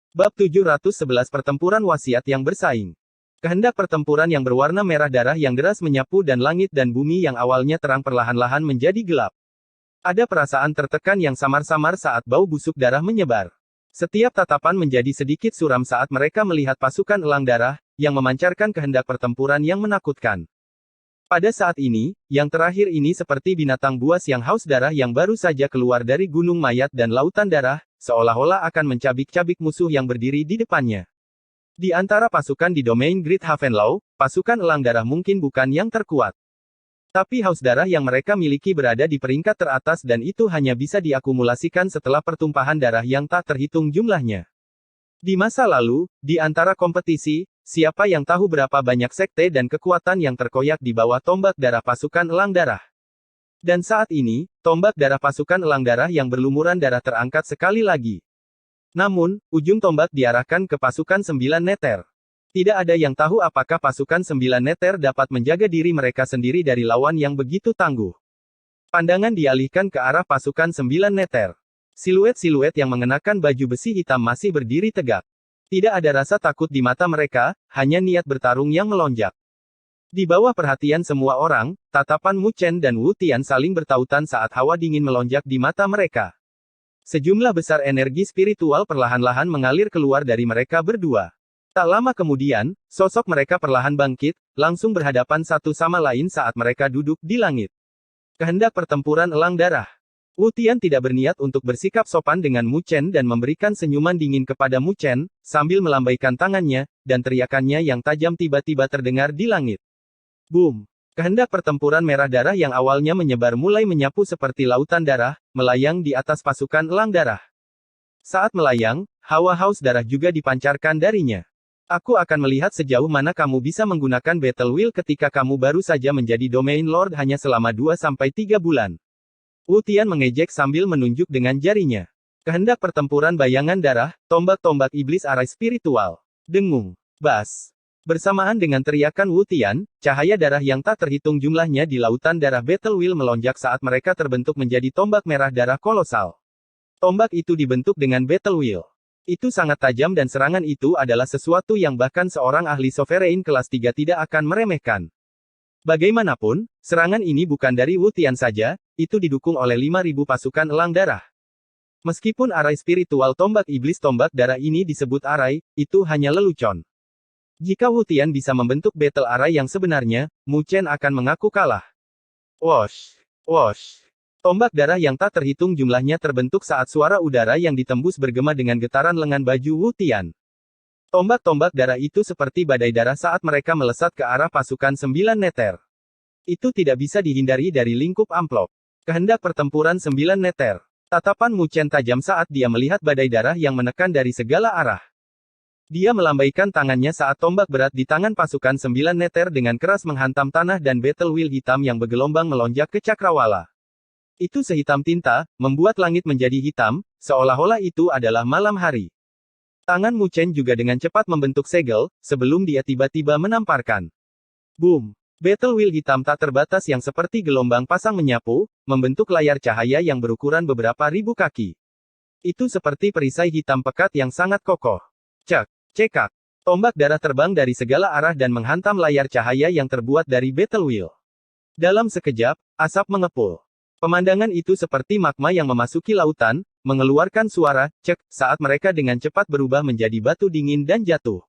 Bab 711 Pertempuran Wasiat yang Bersaing. Kehendak pertempuran yang berwarna merah darah yang deras menyapu dan langit dan bumi yang awalnya terang perlahan-lahan menjadi gelap. Ada perasaan tertekan yang samar-samar saat bau busuk darah menyebar. Setiap tatapan menjadi sedikit suram saat mereka melihat pasukan elang darah, yang memancarkan kehendak pertempuran yang menakutkan. Pada saat ini, yang terakhir ini seperti binatang buas yang haus darah yang baru saja keluar dari gunung mayat dan lautan darah, seolah-olah akan mencabik-cabik musuh yang berdiri di depannya. Di antara pasukan di domain Great Havenlow, pasukan elang darah mungkin bukan yang terkuat. Tapi haus darah yang mereka miliki berada di peringkat teratas dan itu hanya bisa diakumulasikan setelah pertumpahan darah yang tak terhitung jumlahnya. Di masa lalu, di antara kompetisi, siapa yang tahu berapa banyak sekte dan kekuatan yang terkoyak di bawah tombak darah pasukan elang darah. Dan saat ini, tombak darah pasukan elang darah yang berlumuran darah terangkat sekali lagi. Namun, ujung tombak diarahkan ke pasukan 9 neter. Tidak ada yang tahu apakah pasukan 9 neter dapat menjaga diri mereka sendiri dari lawan yang begitu tangguh. Pandangan dialihkan ke arah pasukan 9 neter. Siluet-siluet yang mengenakan baju besi hitam masih berdiri tegak. Tidak ada rasa takut di mata mereka, hanya niat bertarung yang melonjak. Di bawah perhatian semua orang, tatapan Mu Chen dan Wu Tian saling bertautan saat hawa dingin melonjak di mata mereka. Sejumlah besar energi spiritual perlahan-lahan mengalir keluar dari mereka berdua. Tak lama kemudian, sosok mereka perlahan bangkit, langsung berhadapan satu sama lain saat mereka duduk di langit. Kehendak pertempuran elang darah. Wu Tian tidak berniat untuk bersikap sopan dengan Mu Chen dan memberikan senyuman dingin kepada Mu Chen, sambil melambaikan tangannya, dan teriakannya yang tajam tiba-tiba terdengar di langit. Boom! Kehendak pertempuran merah darah yang awalnya menyebar mulai menyapu seperti lautan darah, melayang di atas pasukan elang darah. Saat melayang, hawa haus darah juga dipancarkan darinya. Aku akan melihat sejauh mana kamu bisa menggunakan Battle Wheel ketika kamu baru saja menjadi Domain Lord hanya selama 2-3 bulan. Wu Tian mengejek sambil menunjuk dengan jarinya. Kehendak pertempuran bayangan darah, tombak-tombak iblis arai spiritual. Dengung. Bas. Bersamaan dengan teriakan Wu Tian, cahaya darah yang tak terhitung jumlahnya di lautan darah Battle Wheel melonjak saat mereka terbentuk menjadi tombak merah darah kolosal. Tombak itu dibentuk dengan Battle Wheel. Itu sangat tajam dan serangan itu adalah sesuatu yang bahkan seorang ahli sovereign kelas 3 tidak akan meremehkan. Bagaimanapun, serangan ini bukan dari Wu Tian saja, itu didukung oleh 5.000 pasukan elang darah. Meskipun arai spiritual tombak iblis tombak darah ini disebut arai, itu hanya lelucon. Jika Wu Tian bisa membentuk battle arai yang sebenarnya, Mu Chen akan mengaku kalah. Wosh! Wosh! Tombak darah yang tak terhitung jumlahnya terbentuk saat suara udara yang ditembus bergema dengan getaran lengan baju Wu Tian. Tombak-tombak darah itu seperti badai darah saat mereka melesat ke arah pasukan 9 neter. Itu tidak bisa dihindari dari lingkup amplop. Kehendak pertempuran 9 neter. Tatapan Mu Chen tajam saat dia melihat badai darah yang menekan dari segala arah. Dia melambaikan tangannya saat tombak berat di tangan pasukan 9 neter dengan keras menghantam tanah dan battle wheel hitam yang bergelombang melonjak ke cakrawala. Itu sehitam tinta, membuat langit menjadi hitam, seolah-olah itu adalah malam hari. Tangan Mu Chen juga dengan cepat membentuk segel, sebelum dia tiba-tiba menamparkan. Boom! Battle wheel hitam tak terbatas yang seperti gelombang pasang menyapu, membentuk layar cahaya yang berukuran beberapa ribu kaki. Itu seperti perisai hitam pekat yang sangat kokoh. Cek! Cekak! Tombak darah terbang dari segala arah dan menghantam layar cahaya yang terbuat dari battle wheel. Dalam sekejap, asap mengepul. Pemandangan itu seperti magma yang memasuki lautan, mengeluarkan suara, cek, saat mereka dengan cepat berubah menjadi batu dingin dan jatuh.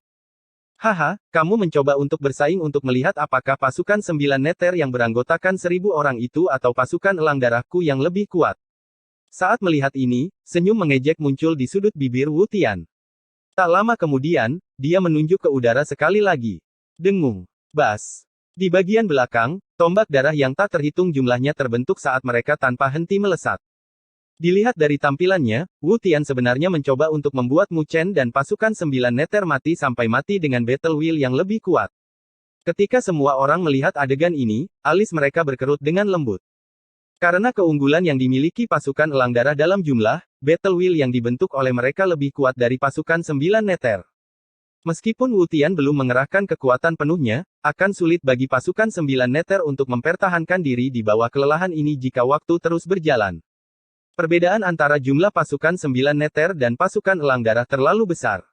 Haha, kamu mencoba untuk bersaing untuk melihat apakah pasukan 9 neter yang beranggotakan 1.000 orang itu atau pasukan elang darahku yang lebih kuat. Saat melihat ini, senyum mengejek muncul di sudut bibir Wu Tian. Tak lama kemudian, dia menunjuk ke udara sekali lagi. Dengung. Bas. Di bagian belakang, tombak darah yang tak terhitung jumlahnya terbentuk saat mereka tanpa henti melesat. Dilihat dari tampilannya, Wu Tian sebenarnya mencoba untuk membuat Mu Chen dan pasukan 9 neter mati sampai mati dengan battle wheel yang lebih kuat. Ketika semua orang melihat adegan ini, alis mereka berkerut dengan lembut. Karena keunggulan yang dimiliki pasukan elang darah dalam jumlah, battle wheel yang dibentuk oleh mereka lebih kuat dari pasukan 9 neter. Meskipun Wu Tian belum mengerahkan kekuatan penuhnya, akan sulit bagi pasukan 9 neter untuk mempertahankan diri di bawah kelelahan ini jika waktu terus berjalan. Perbedaan antara jumlah pasukan 9 neter dan pasukan elang darah terlalu besar.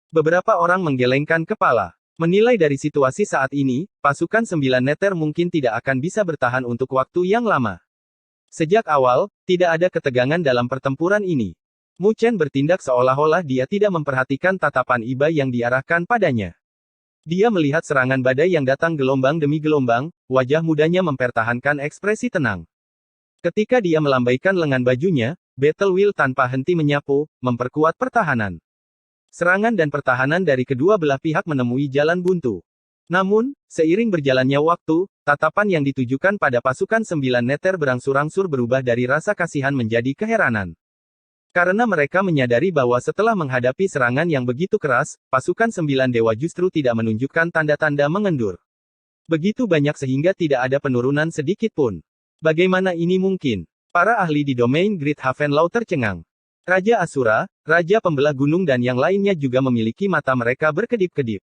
Beberapa orang menggelengkan kepala. Menilai dari situasi saat ini, pasukan 9 Nether mungkin tidak akan bisa bertahan untuk waktu yang lama. Sejak awal, tidak ada ketegangan dalam pertempuran ini. Mu Chen bertindak seolah-olah dia tidak memperhatikan tatapan iba yang diarahkan padanya. Dia melihat serangan badai yang datang gelombang demi gelombang, wajah mudanya mempertahankan ekspresi tenang. Ketika dia melambaikan lengan bajunya, Battle Wheel tanpa henti menyapu, memperkuat pertahanan. Serangan dan pertahanan dari kedua belah pihak menemui jalan buntu. Namun, seiring berjalannya waktu, tatapan yang ditujukan pada pasukan 9 Nether berangsur-angsur berubah dari rasa kasihan menjadi keheranan. Karena mereka menyadari bahwa setelah menghadapi serangan yang begitu keras, pasukan 9 dewa justru tidak menunjukkan tanda-tanda mengendur. Begitu banyak sehingga tidak ada penurunan sedikit pun. Bagaimana ini mungkin? Para ahli di domain Great Havenlaw tercengang. Raja Asura, Raja Pembelah Gunung dan yang lainnya juga memiliki mata mereka berkedip-kedip.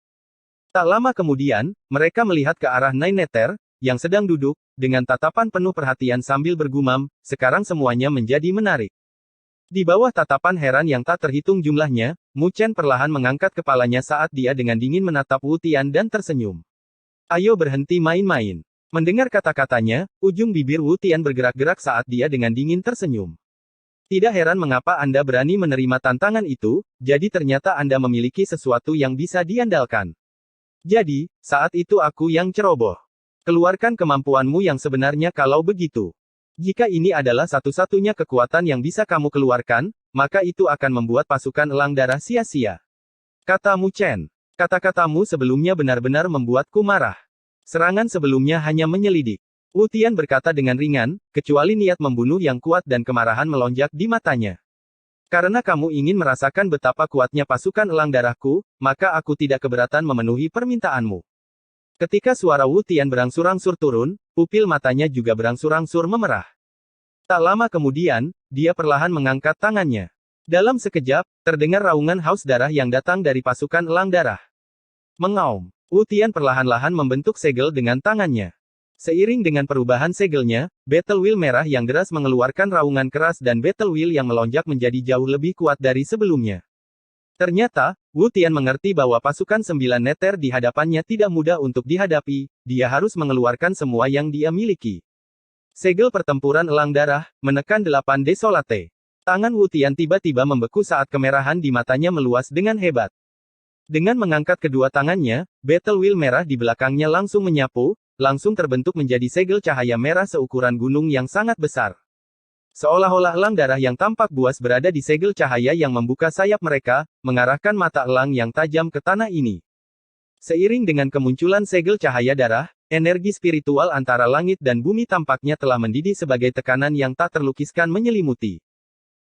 Tak lama kemudian, mereka melihat ke arah Nine Nether, yang sedang duduk, dengan tatapan penuh perhatian sambil bergumam, sekarang semuanya menjadi menarik. Di bawah tatapan heran yang tak terhitung jumlahnya, Mu Chen perlahan mengangkat kepalanya saat dia dengan dingin menatap Wu Tian dan tersenyum. Ayo berhenti main-main. Mendengar kata-katanya, ujung bibir Wu Tian bergerak-gerak saat dia dengan dingin tersenyum. Tidak heran mengapa Anda berani menerima tantangan itu, jadi ternyata Anda memiliki sesuatu yang bisa diandalkan. Jadi, saat itu aku yang ceroboh. Keluarkan kemampuanmu yang sebenarnya kalau begitu. Jika ini adalah satu-satunya kekuatan yang bisa kamu keluarkan, maka itu akan membuat pasukan elang darah sia-sia. Kata Mu Chen. Kata-katamu sebelumnya benar-benar membuatku marah. Serangan sebelumnya hanya menyelidik. Wu Tian berkata dengan ringan, kecuali niat membunuh yang kuat dan kemarahan melonjak di matanya. Karena kamu ingin merasakan betapa kuatnya pasukan elang darahku, maka aku tidak keberatan memenuhi permintaanmu. Ketika suara Wu Tian berangsur-angsur turun, pupil matanya juga berangsur-angsur memerah. Tak lama kemudian, dia perlahan mengangkat tangannya. Dalam sekejap, terdengar raungan haus darah yang datang dari pasukan elang darah. Mengaum. Wu Tian perlahan-lahan membentuk segel dengan tangannya. Seiring dengan perubahan segelnya, Battle Wheel merah yang deras mengeluarkan raungan keras dan Battle Wheel yang melonjak menjadi jauh lebih kuat dari sebelumnya. Ternyata, Wu Tian mengerti bahwa pasukan 9 Nether di hadapannya tidak mudah untuk dihadapi, dia harus mengeluarkan semua yang dia miliki. Segel pertempuran elang darah, menekan 8 Desolate. Tangan Wu Tian tiba-tiba membeku saat kemerahan di matanya meluas dengan hebat. Dengan mengangkat kedua tangannya, Battle Wheel merah di belakangnya langsung menyapu, langsung terbentuk menjadi segel cahaya merah seukuran gunung yang sangat besar. Seolah-olah elang darah yang tampak buas berada di segel cahaya yang membuka sayap mereka, mengarahkan mata elang yang tajam ke tanah ini. Seiring dengan kemunculan segel cahaya darah, energi spiritual antara langit dan bumi tampaknya telah mendidih sebagai tekanan yang tak terlukiskan menyelimuti.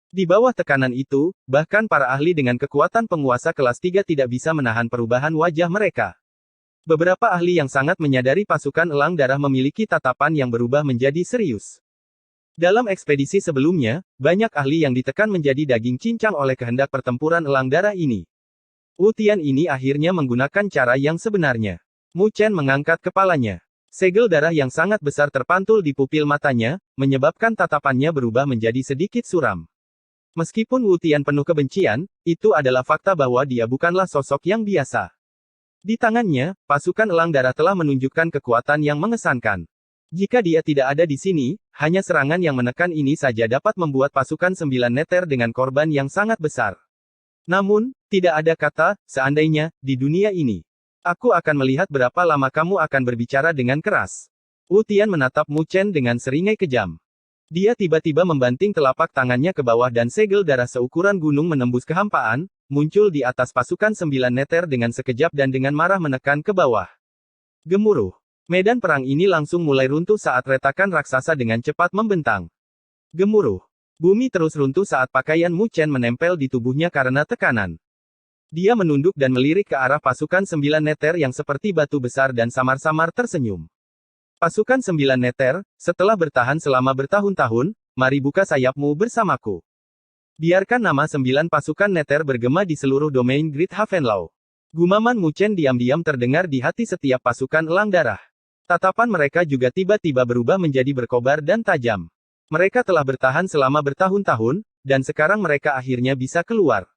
Di bawah tekanan itu, bahkan para ahli dengan kekuatan penguasa kelas 3 tidak bisa menahan perubahan wajah mereka. Beberapa ahli yang sangat menyadari pasukan elang darah memiliki tatapan yang berubah menjadi serius. Dalam ekspedisi sebelumnya, banyak ahli yang ditekan menjadi daging cincang oleh kehendak pertempuran elang darah ini. Wu Tian ini akhirnya menggunakan cara yang sebenarnya. Mu Chen mengangkat kepalanya. Segel darah yang sangat besar terpantul di pupil matanya, menyebabkan tatapannya berubah menjadi sedikit suram. Meskipun Wu Tian penuh kebencian, itu adalah fakta bahwa dia bukanlah sosok yang biasa. Di tangannya, pasukan elang darah telah menunjukkan kekuatan yang mengesankan. Jika dia tidak ada di sini, hanya serangan yang menekan ini saja dapat membuat pasukan 9 Nether dengan korban yang sangat besar. Namun, tidak ada kata, seandainya, di dunia ini. Aku akan melihat berapa lama kamu akan berbicara dengan keras. Wu Tian menatap Mu Chen dengan seringai kejam. Dia tiba-tiba membanting telapak tangannya ke bawah dan segel darah seukuran gunung menembus kehampaan, muncul di atas pasukan 9 Nether dengan sekejap dan dengan marah menekan ke bawah. Gemuruh. Medan perang ini langsung mulai runtuh saat retakan raksasa dengan cepat membentang. Gemuruh. Bumi terus runtuh saat pakaian Mu Chen menempel di tubuhnya karena tekanan. Dia menunduk dan melirik ke arah pasukan 9 Nether yang seperti batu besar dan samar-samar tersenyum. Pasukan 9 Nether, setelah bertahan selama bertahun-tahun, mari buka sayapmu bersamaku. Biarkan nama 9 pasukan Nether bergema di seluruh domain Great Havenlaw. Gumaman Mu Chen diam-diam terdengar di hati setiap pasukan elang darah. Tatapan mereka juga tiba-tiba berubah menjadi berkobar dan tajam. Mereka telah bertahan selama bertahun-tahun, dan sekarang mereka akhirnya bisa keluar.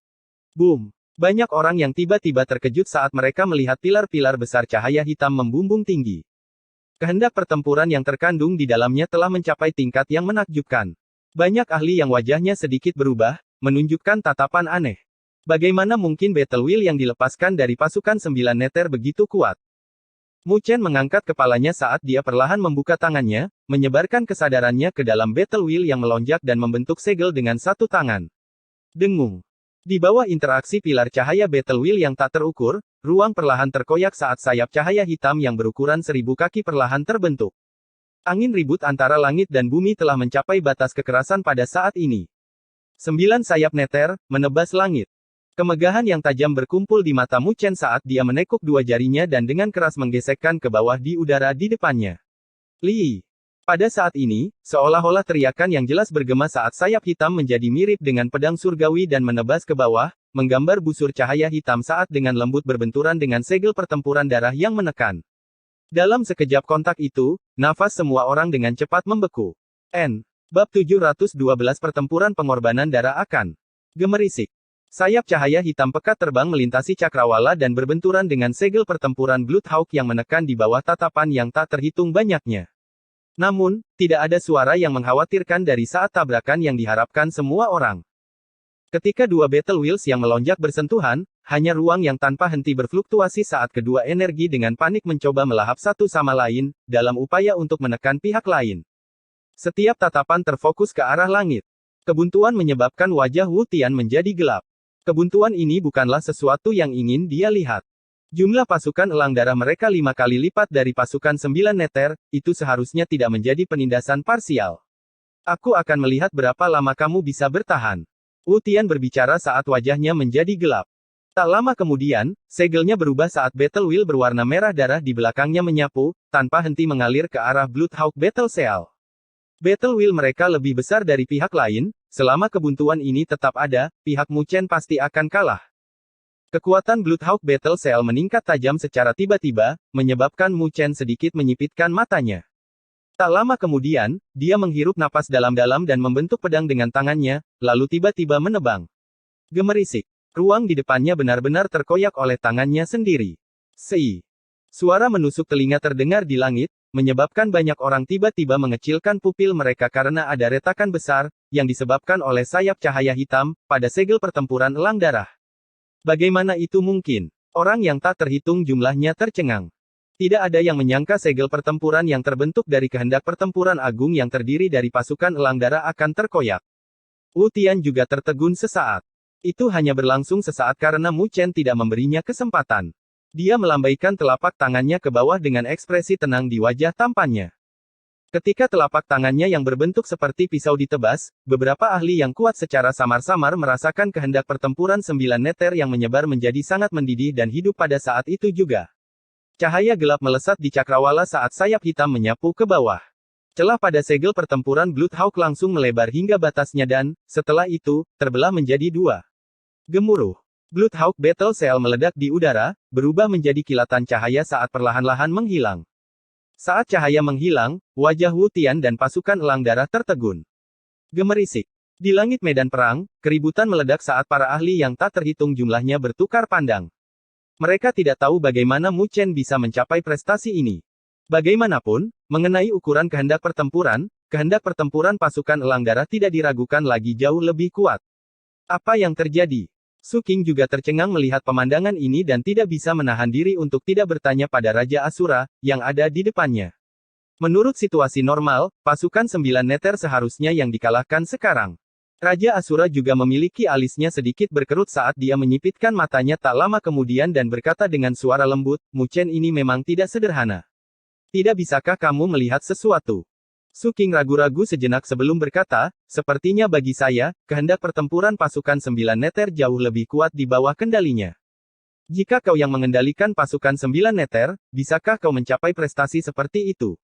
Boom! Banyak orang yang tiba-tiba terkejut saat mereka melihat pilar-pilar besar cahaya hitam membumbung tinggi. Kehendak pertempuran yang terkandung di dalamnya telah mencapai tingkat yang menakjubkan. Banyak ahli yang wajahnya sedikit berubah, menunjukkan tatapan aneh. Bagaimana mungkin battle wheel yang dilepaskan dari pasukan 9 neter begitu kuat? Mu Chen mengangkat kepalanya saat dia perlahan membuka tangannya, menyebarkan kesadarannya ke dalam battle wheel yang melonjak dan membentuk segel dengan satu tangan. Dengung. Di bawah interaksi pilar cahaya battle wheel yang tak terukur, ruang perlahan terkoyak saat sayap cahaya hitam yang berukuran 1000 kaki perlahan terbentuk. Angin ribut antara langit dan bumi telah mencapai batas kekerasan pada saat ini. 9 sayap neter, menebas langit. Kemegahan yang tajam berkumpul di mata Mu Chen saat dia menekuk dua jarinya dan dengan keras menggesekkan ke bawah di udara di depannya. Li! Pada saat ini, seolah-olah teriakan yang jelas bergema saat sayap hitam menjadi mirip dengan pedang surgawi dan menebas ke bawah, menggambar busur cahaya hitam saat dengan lembut berbenturan dengan segel pertempuran darah yang menekan. Dalam sekejap kontak itu, nafas semua orang dengan cepat membeku. Bab 712 Pertempuran Pengorbanan Darah akan gemerisik. Sayap cahaya hitam pekat terbang melintasi cakrawala dan berbenturan dengan segel pertempuran Bloodhawk yang menekan di bawah tatapan yang tak terhitung banyaknya. Namun, tidak ada suara yang mengkhawatirkan dari saat tabrakan yang diharapkan semua orang. Ketika dua battle wheels yang melonjak bersentuhan, hanya ruang yang tanpa henti berfluktuasi saat kedua energi dengan panik mencoba melahap satu sama lain, dalam upaya untuk menekan pihak lain. Setiap tatapan terfokus ke arah langit. Kebuntuan menyebabkan wajah Wu Tian menjadi gelap. Kebuntuan ini bukanlah sesuatu yang ingin dia lihat. Jumlah pasukan elang darah mereka 5 kali lipat dari pasukan 9 neter, itu seharusnya tidak menjadi penindasan parsial. Aku akan melihat berapa lama kamu bisa bertahan. Wu Tian berbicara saat wajahnya menjadi gelap. Tak lama kemudian, segelnya berubah saat battle wheel berwarna merah darah di belakangnya menyapu, tanpa henti mengalir ke arah Bloodhawk Battle Seal. Battle wheel mereka lebih besar dari pihak lain. Selama kebuntuan ini tetap ada, pihak Mu Chen pasti akan kalah. Kekuatan Bloodhawk Battle Seal meningkat tajam secara tiba-tiba, menyebabkan Mu Chen sedikit menyipitkan matanya. Tak lama kemudian, dia menghirup napas dalam-dalam dan membentuk pedang dengan tangannya, lalu tiba-tiba menebang. Gemerisik. Ruang di depannya benar-benar terkoyak oleh tangannya sendiri. Suara menusuk telinga terdengar di langit, menyebabkan banyak orang tiba-tiba mengecilkan pupil mereka karena ada retakan besar, yang disebabkan oleh sayap cahaya hitam, pada segel pertempuran elang darah. Bagaimana itu mungkin? Orang yang tak terhitung jumlahnya tercengang. Tidak ada yang menyangka segel pertempuran yang terbentuk dari kehendak pertempuran agung yang terdiri dari pasukan elang darah akan terkoyak. Wu Tian juga tertegun sesaat. Itu hanya berlangsung sesaat karena Mu Chen tidak memberinya kesempatan. Dia melambaikan telapak tangannya ke bawah dengan ekspresi tenang di wajah tampannya. Ketika telapak tangannya yang berbentuk seperti pisau ditebas, beberapa ahli yang kuat secara samar-samar merasakan kehendak pertempuran 9 neter yang menyebar menjadi sangat mendidih dan hidup pada saat itu juga. Cahaya gelap melesat di cakrawala saat sayap hitam menyapu ke bawah. Celah pada segel pertempuran Bloodhawk langsung melebar hingga batasnya dan, setelah itu, terbelah menjadi dua. Gemuruh. Bloodhawk Battle Seal meledak di udara, berubah menjadi kilatan cahaya saat perlahan-lahan menghilang. Saat cahaya menghilang, wajah Wu Tian dan pasukan elang darah tertegun. Gemerisik. Di langit medan perang, keributan meledak saat para ahli yang tak terhitung jumlahnya bertukar pandang. Mereka tidak tahu bagaimana Mu Chen bisa mencapai prestasi ini. Bagaimanapun, mengenai ukuran kehendak pertempuran pasukan elang darah tidak diragukan lagi jauh lebih kuat. Apa yang terjadi? Su Qing juga tercengang melihat pemandangan ini dan tidak bisa menahan diri untuk tidak bertanya pada Raja Asura, yang ada di depannya. Menurut situasi normal, pasukan 9 neter seharusnya yang dikalahkan sekarang. Raja Asura juga memiliki alisnya sedikit berkerut saat dia menyipitkan matanya tak lama kemudian dan berkata dengan suara lembut, Mu Chen ini memang tidak sederhana. Tidak bisakah kamu melihat sesuatu? Su Qing ragu-ragu sejenak sebelum berkata, sepertinya bagi saya, kehendak pertempuran pasukan 9 neter jauh lebih kuat di bawah kendalinya. Jika kau yang mengendalikan pasukan 9 neter, bisakah kau mencapai prestasi seperti itu?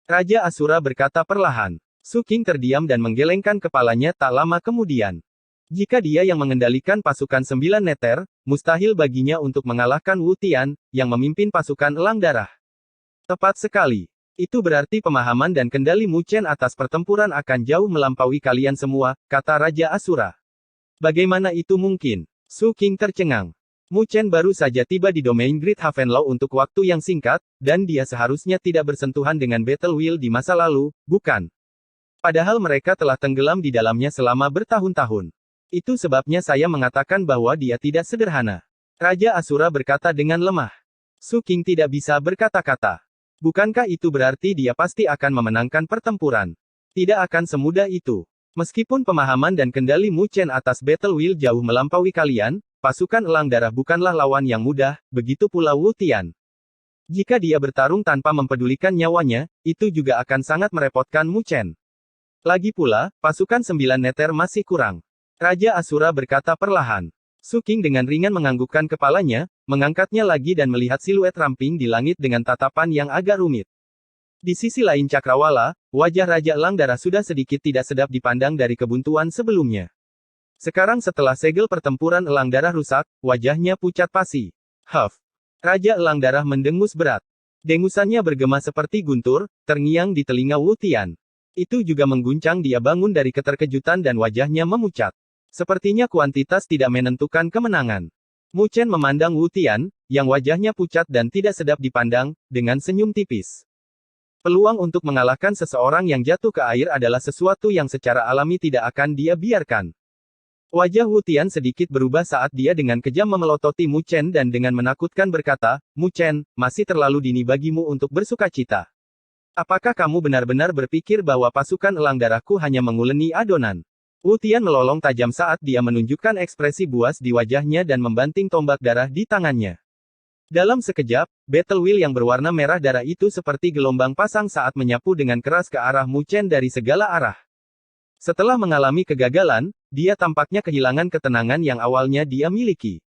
Raja Asura berkata perlahan. Su Qing terdiam dan menggelengkan kepalanya tak lama kemudian. Jika dia yang mengendalikan pasukan 9 neter, mustahil baginya untuk mengalahkan Wu Tian, yang memimpin pasukan elang darah. Tepat sekali. Itu berarti pemahaman dan kendali Mu Chen atas pertempuran akan jauh melampaui kalian semua, kata Raja Asura. Bagaimana itu mungkin? Su King tercengang. Mu Chen baru saja tiba di domain Great Havenlaw untuk waktu yang singkat, dan dia seharusnya tidak bersentuhan dengan Battle Wheel di masa lalu, bukan? Padahal mereka telah tenggelam di dalamnya selama bertahun-tahun. Itu sebabnya saya mengatakan bahwa dia tidak sederhana. Raja Asura berkata dengan lemah. Su King tidak bisa berkata-kata. Bukankah itu berarti dia pasti akan memenangkan pertempuran? Tidak akan semudah itu. Meskipun pemahaman dan kendali Mu Chen atas Battle Wheel jauh melampaui kalian, pasukan elang darah bukanlah lawan yang mudah, begitu pula Wu Tian. Jika dia bertarung tanpa mempedulikan nyawanya, itu juga akan sangat merepotkan Mu Chen. Lagi pula, pasukan 9 neter masih kurang. Raja Asura berkata perlahan. Su King dengan ringan menganggukkan kepalanya, mengangkatnya lagi dan melihat siluet ramping di langit dengan tatapan yang agak rumit. Di sisi lain cakrawala, wajah Raja Elang Darah sudah sedikit tidak sedap dipandang dari kebuntuan sebelumnya. Sekarang setelah segel pertempuran Elang Darah rusak, wajahnya pucat pasi. Huff. Raja Elang Darah mendengus berat. Dengusannya bergema seperti guntur, terngiang di telinga Wu Tian. Itu juga mengguncang dia bangun dari keterkejutan dan wajahnya memucat. Sepertinya kuantitas tidak menentukan kemenangan. Mu Chen memandang Wu Tian, yang wajahnya pucat dan tidak sedap dipandang, dengan senyum tipis. Peluang untuk mengalahkan seseorang yang jatuh ke air adalah sesuatu yang secara alami tidak akan dia biarkan. Wajah Wu Tian sedikit berubah saat dia dengan kejam memelototi Mu Chen dan dengan menakutkan berkata, Mu Chen, masih terlalu dini bagimu untuk bersukacita. Apakah kamu benar-benar berpikir bahwa pasukan elang darahku hanya menguleni adonan? Wu Tian melolong tajam saat dia menunjukkan ekspresi buas di wajahnya dan membanting tombak darah di tangannya. Dalam sekejap, Battle Wheel yang berwarna merah darah itu seperti gelombang pasang saat menyapu dengan keras ke arah Mu Chen dari segala arah. Setelah mengalami kegagalan, dia tampaknya kehilangan ketenangan yang awalnya dia miliki.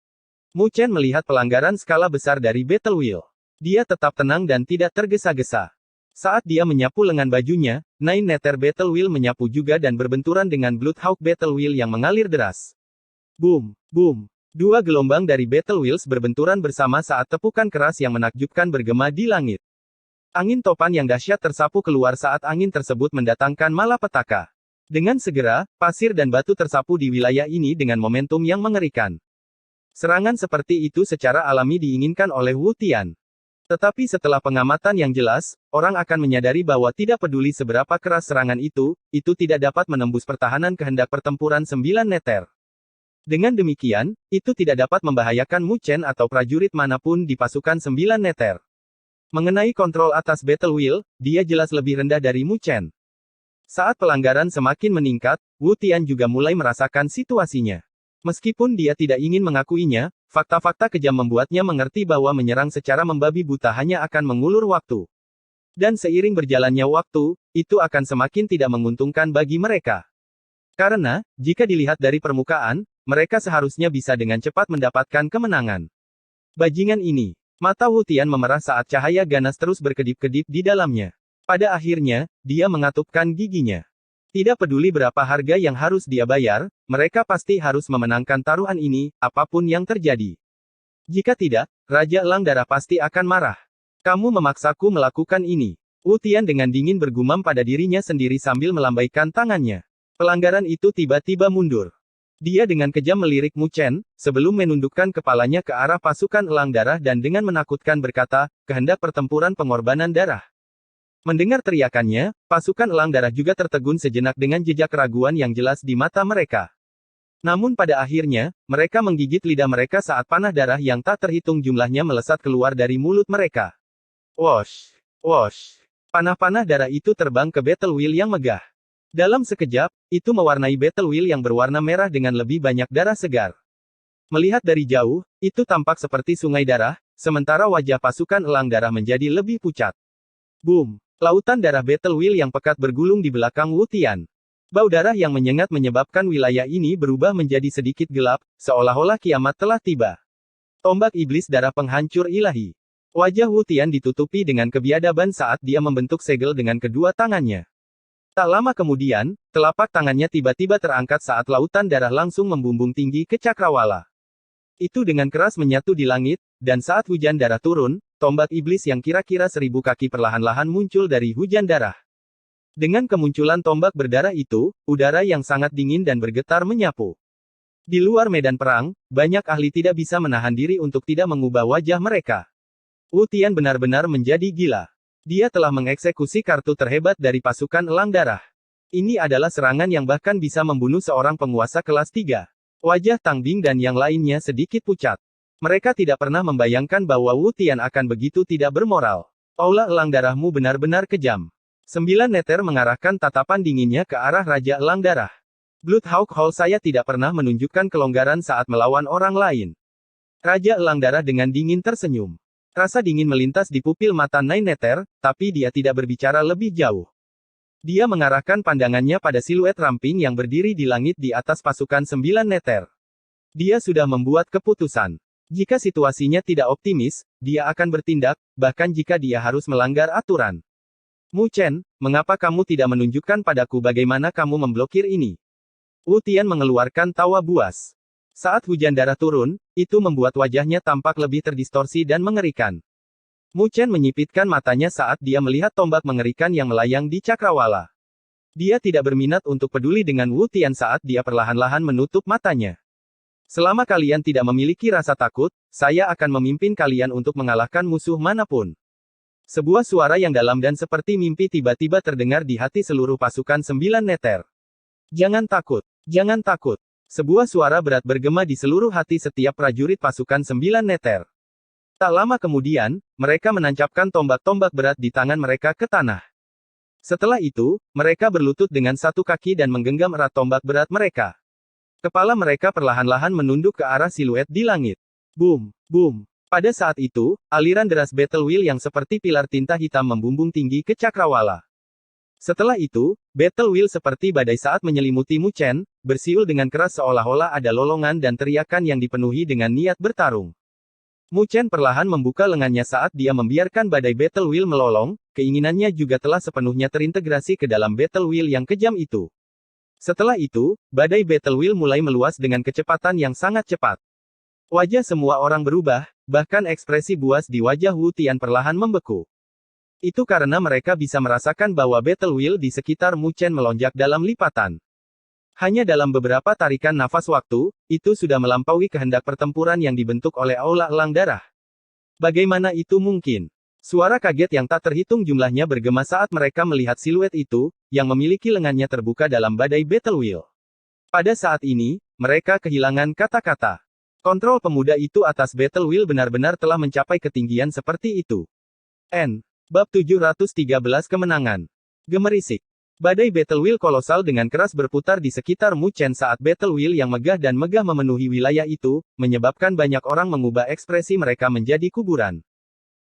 Mu Chen melihat pelanggaran skala besar dari Battle Wheel. Dia tetap tenang dan tidak tergesa-gesa. Saat dia menyapu lengan bajunya, Nine Nether Battle Wheel menyapu juga dan berbenturan dengan Bloodhawk Battle Wheel yang mengalir deras. Boom, boom. Dua gelombang dari Battle Wheels berbenturan bersama saat tepukan keras yang menakjubkan bergema di langit. Angin topan yang dahsyat tersapu keluar saat angin tersebut mendatangkan malapetaka. Dengan segera, pasir dan batu tersapu di wilayah ini dengan momentum yang mengerikan. Serangan seperti itu secara alami diinginkan oleh Wu Tian. Tetapi setelah pengamatan yang jelas, orang akan menyadari bahwa tidak peduli seberapa keras serangan itu tidak dapat menembus pertahanan kehendak pertempuran 9 neter. Dengan demikian, itu tidak dapat membahayakan Mu Chen atau prajurit manapun di pasukan 9 neter. Mengenai kontrol atas Battle Wheel, dia jelas lebih rendah dari Mu Chen. Saat pelanggaran semakin meningkat, Wu Tian juga mulai merasakan situasinya. Meskipun dia tidak ingin mengakuinya, fakta-fakta kejam membuatnya mengerti bahwa menyerang secara membabi buta hanya akan mengulur waktu. Dan seiring berjalannya waktu, itu akan semakin tidak menguntungkan bagi mereka. Karena, jika dilihat dari permukaan, mereka seharusnya bisa dengan cepat mendapatkan kemenangan. Bajingan ini. Mata Wu Tian memerah saat cahaya ganas terus berkedip-kedip di dalamnya. Pada akhirnya, dia mengatupkan giginya. Tidak peduli berapa harga yang harus dia bayar, mereka pasti harus memenangkan taruhan ini, apapun yang terjadi. Jika tidak, Raja Elang Darah pasti akan marah. Kamu memaksaku melakukan ini. Wu Tian dengan dingin bergumam pada dirinya sendiri sambil melambaikan tangannya. Pelanggaran itu tiba-tiba mundur. Dia dengan kejam melirik Mu Chen, sebelum menundukkan kepalanya ke arah pasukan Elang Darah dan dengan menakutkan berkata, kehendak pertempuran pengorbanan darah. Mendengar teriakannya, pasukan Elang Darah juga tertegun sejenak dengan jejak keraguan yang jelas di mata mereka. Namun pada akhirnya, mereka menggigit lidah mereka saat panah darah yang tak terhitung jumlahnya melesat keluar dari mulut mereka. Wosh! Wosh! Panah-panah darah itu terbang ke Battle Wheel yang megah. Dalam sekejap, itu mewarnai Battle Wheel yang berwarna merah dengan lebih banyak darah segar. Melihat dari jauh, itu tampak seperti sungai darah, sementara wajah pasukan Elang Darah menjadi lebih pucat. Boom! Lautan darah Battle Wheel yang pekat bergulung di belakang Wu Tian. Bau darah yang menyengat menyebabkan wilayah ini berubah menjadi sedikit gelap, seolah-olah kiamat telah tiba. Tombak iblis darah penghancur ilahi. Wajah Wu Tian ditutupi dengan kebiadaban saat dia membentuk segel dengan kedua tangannya. Tak lama kemudian, telapak tangannya tiba-tiba terangkat saat lautan darah langsung membumbung tinggi ke cakrawala. Itu dengan keras menyatu di langit, dan saat hujan darah turun, tombak iblis yang kira-kira 1000 kaki perlahan-lahan muncul dari hujan darah. Dengan kemunculan tombak berdarah itu, udara yang sangat dingin dan bergetar menyapu. Di luar medan perang, banyak ahli tidak bisa menahan diri untuk tidak mengubah wajah mereka. Wu Tian benar-benar menjadi gila. Dia telah mengeksekusi kartu terhebat dari pasukan Elang Darah. Ini adalah serangan yang bahkan bisa membunuh seorang penguasa kelas 3. Wajah Tang Bing dan yang lainnya sedikit pucat. Mereka tidak pernah membayangkan bahwa Wu Tian akan begitu tidak bermoral. Aula Elang Darahmu benar-benar kejam. 9 neter mengarahkan tatapan dinginnya ke arah Raja Elang Darah. Bloodhawk Hall, saya tidak pernah menunjukkan kelonggaran saat melawan orang lain. Raja Elang Darah dengan dingin tersenyum. Rasa dingin melintas di pupil mata Nine Neter, tapi dia tidak berbicara lebih jauh. Dia mengarahkan pandangannya pada siluet ramping yang berdiri di langit di atas pasukan 9 Neter. Dia sudah membuat keputusan. Jika situasinya tidak optimis, dia akan bertindak, bahkan jika dia harus melanggar aturan. Mu Chen, mengapa kamu tidak menunjukkan padaku bagaimana kamu memblokir ini? Wu Tian mengeluarkan tawa buas. Saat hujan darah turun, itu membuat wajahnya tampak lebih terdistorsi dan mengerikan. Mu Chen menyipitkan matanya saat dia melihat tombak mengerikan yang melayang di cakrawala. Dia tidak berminat untuk peduli dengan Wu Tian saat dia perlahan-lahan menutup matanya. Selama kalian tidak memiliki rasa takut, saya akan memimpin kalian untuk mengalahkan musuh manapun. Sebuah suara yang dalam dan seperti mimpi tiba-tiba terdengar di hati seluruh pasukan 9 Neter. Jangan takut, jangan takut. Sebuah suara berat bergema di seluruh hati setiap prajurit pasukan 9 Neter. Tak lama kemudian, mereka menancapkan tombak-tombak berat di tangan mereka ke tanah. Setelah itu, mereka berlutut dengan satu kaki dan menggenggam erat tombak berat mereka. Kepala mereka perlahan-lahan menunduk ke arah siluet di langit. Boom, boom. Pada saat itu, aliran deras battle wheel yang seperti pilar tinta hitam membumbung tinggi ke cakrawala. Setelah itu, battle wheel seperti badai saat menyelimuti Mu Chen, bersiul dengan keras seolah-olah ada lolongan dan teriakan yang dipenuhi dengan niat bertarung. Mu Chen perlahan membuka lengannya saat dia membiarkan badai battle wheel melolong, keinginannya juga telah sepenuhnya terintegrasi ke dalam battle wheel yang kejam itu. Setelah itu, badai battle wheel mulai meluas dengan kecepatan yang sangat cepat. Wajah semua orang berubah, bahkan ekspresi buas di wajah Wu Tian perlahan membeku. Itu karena mereka bisa merasakan bahwa battle wheel di sekitar Mu Chen melonjak dalam lipatan. Hanya dalam beberapa tarikan nafas waktu, itu sudah melampaui kehendak pertempuran yang dibentuk oleh Aula Elang Darah. Bagaimana itu mungkin? Suara kaget yang tak terhitung jumlahnya bergema saat mereka melihat siluet itu, yang memiliki lengannya terbuka dalam badai battle wheel. Pada saat ini, mereka kehilangan kata-kata. Kontrol pemuda itu atas battle wheel benar-benar telah mencapai ketinggian seperti itu. Bab 713 Kemenangan. Gemerisik. Badai battle wheel kolosal dengan keras berputar di sekitar Mu Chen saat battle wheel yang megah dan megah memenuhi wilayah itu, menyebabkan banyak orang mengubah ekspresi mereka menjadi kuburan.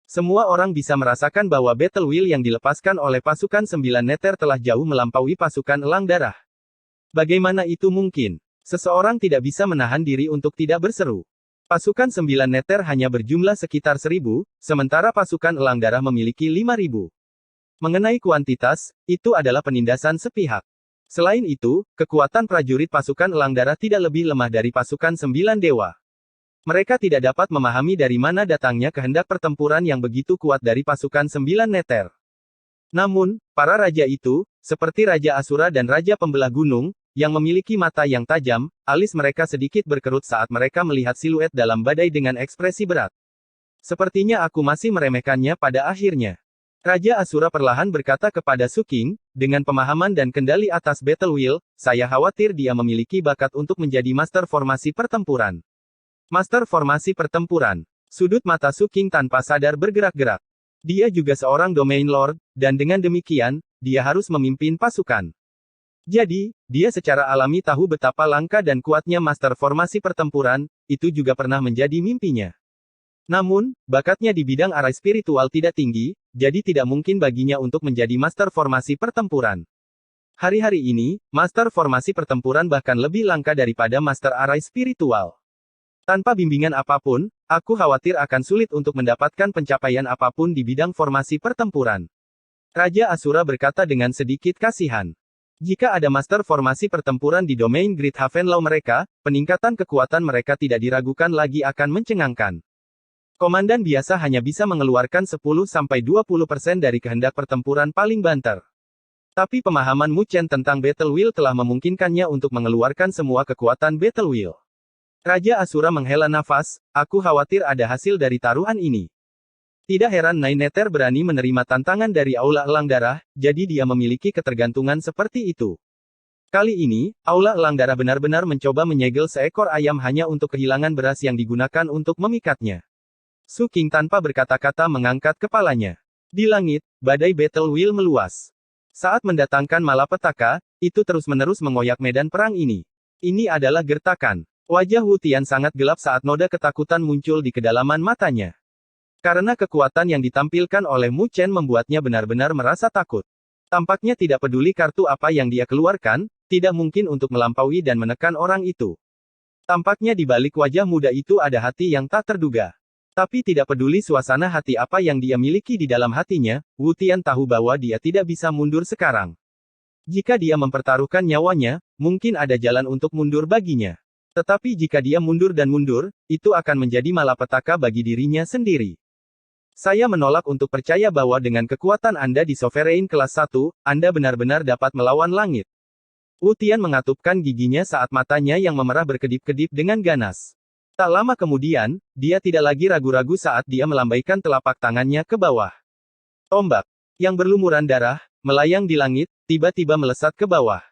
Semua orang bisa merasakan bahwa battle wheel yang dilepaskan oleh pasukan 9 Neter telah jauh melampaui pasukan Elang Darah. Bagaimana itu mungkin? Seseorang tidak bisa menahan diri untuk tidak berseru. Pasukan 9 Neter hanya berjumlah sekitar 1000, sementara pasukan Elang Darah memiliki 5000. Mengenai kuantitas, itu adalah penindasan sepihak. Selain itu, kekuatan prajurit pasukan Elang Darah tidak lebih lemah dari pasukan 9 Dewa. Mereka tidak dapat memahami dari mana datangnya kehendak pertempuran yang begitu kuat dari pasukan 9 Neter. Namun, para raja itu, seperti Raja Asura dan Raja Pembelah Gunung, yang memiliki mata yang tajam, alis mereka sedikit berkerut saat mereka melihat siluet dalam badai dengan ekspresi berat. Sepertinya aku masih meremehkannya pada akhirnya. Raja Asura perlahan berkata kepada Su King, dengan pemahaman dan kendali atas battle wheel, saya khawatir dia memiliki bakat untuk menjadi master formasi pertempuran. Master formasi pertempuran. Sudut mata Su King tanpa sadar bergerak-gerak. Dia juga seorang domain lord, dan dengan demikian, dia harus memimpin pasukan. Jadi, dia secara alami tahu betapa langka dan kuatnya master formasi pertempuran, itu juga pernah menjadi mimpinya. Namun, bakatnya di bidang arah spiritual tidak tinggi, jadi tidak mungkin baginya untuk menjadi master formasi pertempuran. Hari-hari ini, master formasi pertempuran bahkan lebih langka daripada master arah spiritual. Tanpa bimbingan apapun, aku khawatir akan sulit untuk mendapatkan pencapaian apapun di bidang formasi pertempuran. Raja Asura berkata dengan sedikit kasihan. Jika ada master formasi pertempuran di domain Great Havenlaw mereka, peningkatan kekuatan mereka tidak diragukan lagi akan mencengangkan. Komandan biasa hanya bisa mengeluarkan 10-20% dari kehendak pertempuran paling banter. Tapi pemahaman Mu Chen tentang Battle Wheel telah memungkinkannya untuk mengeluarkan semua kekuatan Battle Wheel. Raja Asura menghela nafas, aku khawatir ada hasil dari taruhan ini. Tidak heran Nine Nether berani menerima tantangan dari Aula Elang Darah, jadi dia memiliki ketergantungan seperti itu. Kali ini, Aula Elang Darah benar-benar mencoba menyegel seekor ayam hanya untuk kehilangan beras yang digunakan untuk memikatnya. Su King tanpa berkata-kata mengangkat kepalanya. Di langit, badai Battle Wheel meluas. Saat mendatangkan malapetaka, itu terus-menerus mengoyak medan perang ini. Ini adalah gertakan. Wajah Wu Tian sangat gelap saat noda ketakutan muncul di kedalaman matanya. Karena kekuatan yang ditampilkan oleh Mu Chen membuatnya benar-benar merasa takut. Tampaknya tidak peduli kartu apa yang dia keluarkan, tidak mungkin untuk melampaui dan menekan orang itu. Tampaknya di balik wajah muda itu ada hati yang tak terduga. Tapi tidak peduli suasana hati apa yang dia miliki di dalam hatinya, Wu Tian tahu bahwa dia tidak bisa mundur sekarang. Jika dia mempertaruhkan nyawanya, mungkin ada jalan untuk mundur baginya. Tetapi jika dia mundur dan mundur, itu akan menjadi malapetaka bagi dirinya sendiri. Saya menolak untuk percaya bahwa dengan kekuatan Anda di Sovereign kelas 1, Anda benar-benar dapat melawan langit. Wu Tian mengatupkan giginya saat matanya yang memerah berkedip-kedip dengan ganas. Tak lama kemudian, dia tidak lagi ragu-ragu saat dia melambaikan telapak tangannya ke bawah. Tombak, yang berlumuran darah, melayang di langit, tiba-tiba melesat ke bawah.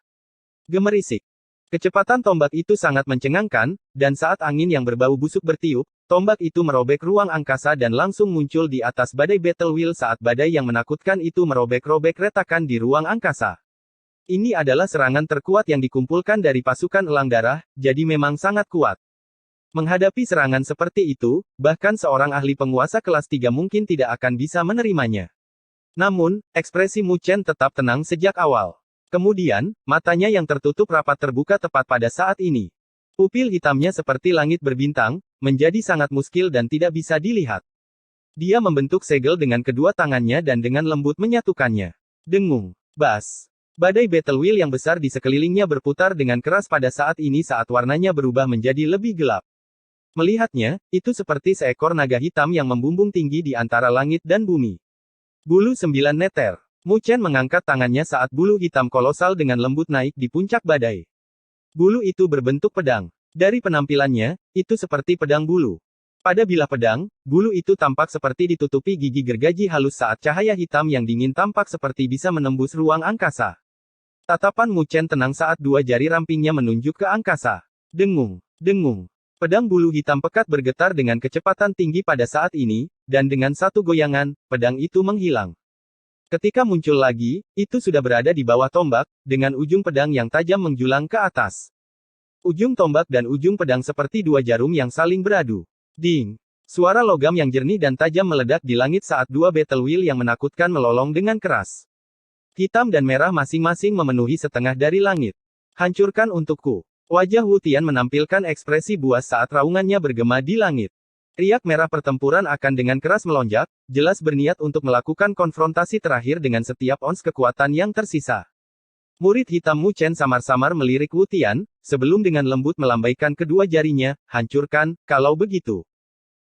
Gemerisik. Kecepatan tombak itu sangat mencengangkan, dan saat angin yang berbau busuk bertiup, tombak itu merobek ruang angkasa dan langsung muncul di atas badai Battle Wheel saat badai yang menakutkan itu merobek-robek retakan di ruang angkasa. Ini adalah serangan terkuat yang dikumpulkan dari pasukan Elang Darah, jadi memang sangat kuat. Menghadapi serangan seperti itu, bahkan seorang ahli penguasa kelas 3 mungkin tidak akan bisa menerimanya. Namun, ekspresi Mu Chen tetap tenang sejak awal. Kemudian, matanya yang tertutup rapat terbuka tepat pada saat ini. Pupil hitamnya seperti langit berbintang, menjadi sangat muskil dan tidak bisa dilihat. Dia membentuk segel dengan kedua tangannya dan dengan lembut menyatukannya. Dengung. Bas. Badai Battle Wheel yang besar di sekelilingnya berputar dengan keras pada saat ini saat warnanya berubah menjadi lebih gelap. Melihatnya, itu seperti seekor naga hitam yang membumbung tinggi di antara langit dan bumi. Bulu 9 Nether. Mu Chen mengangkat tangannya saat bulu hitam kolosal dengan lembut naik di puncak badai. Bulu itu berbentuk pedang. Dari penampilannya, itu seperti pedang bulu. Pada bilah pedang, bulu itu tampak seperti ditutupi gigi gergaji halus saat cahaya hitam yang dingin tampak seperti bisa menembus ruang angkasa. Tatapan Mu Chen tenang saat dua jari rampingnya menunjuk ke angkasa. Dengung. Dengung. Pedang bulu hitam pekat bergetar dengan kecepatan tinggi pada saat ini, dan dengan satu goyangan, pedang itu menghilang. Ketika muncul lagi, itu sudah berada di bawah tombak, dengan ujung pedang yang tajam menjulang ke atas. Ujung tombak dan ujung pedang seperti dua jarum yang saling beradu. Ding! Suara logam yang jernih dan tajam meledak di langit saat dua Battle Wheel yang menakutkan melolong dengan keras. Hitam dan merah masing-masing memenuhi setengah dari langit. Hancurkan untukku. Wajah Wu Tian menampilkan ekspresi buas saat raungannya bergema di langit. Riak merah pertempuran akan dengan keras melonjak, jelas berniat untuk melakukan konfrontasi terakhir dengan setiap ons kekuatan yang tersisa. Murid hitam Mu Chen samar-samar melirik Wu Tian, sebelum dengan lembut melambaikan kedua jarinya, hancurkan, kalau begitu.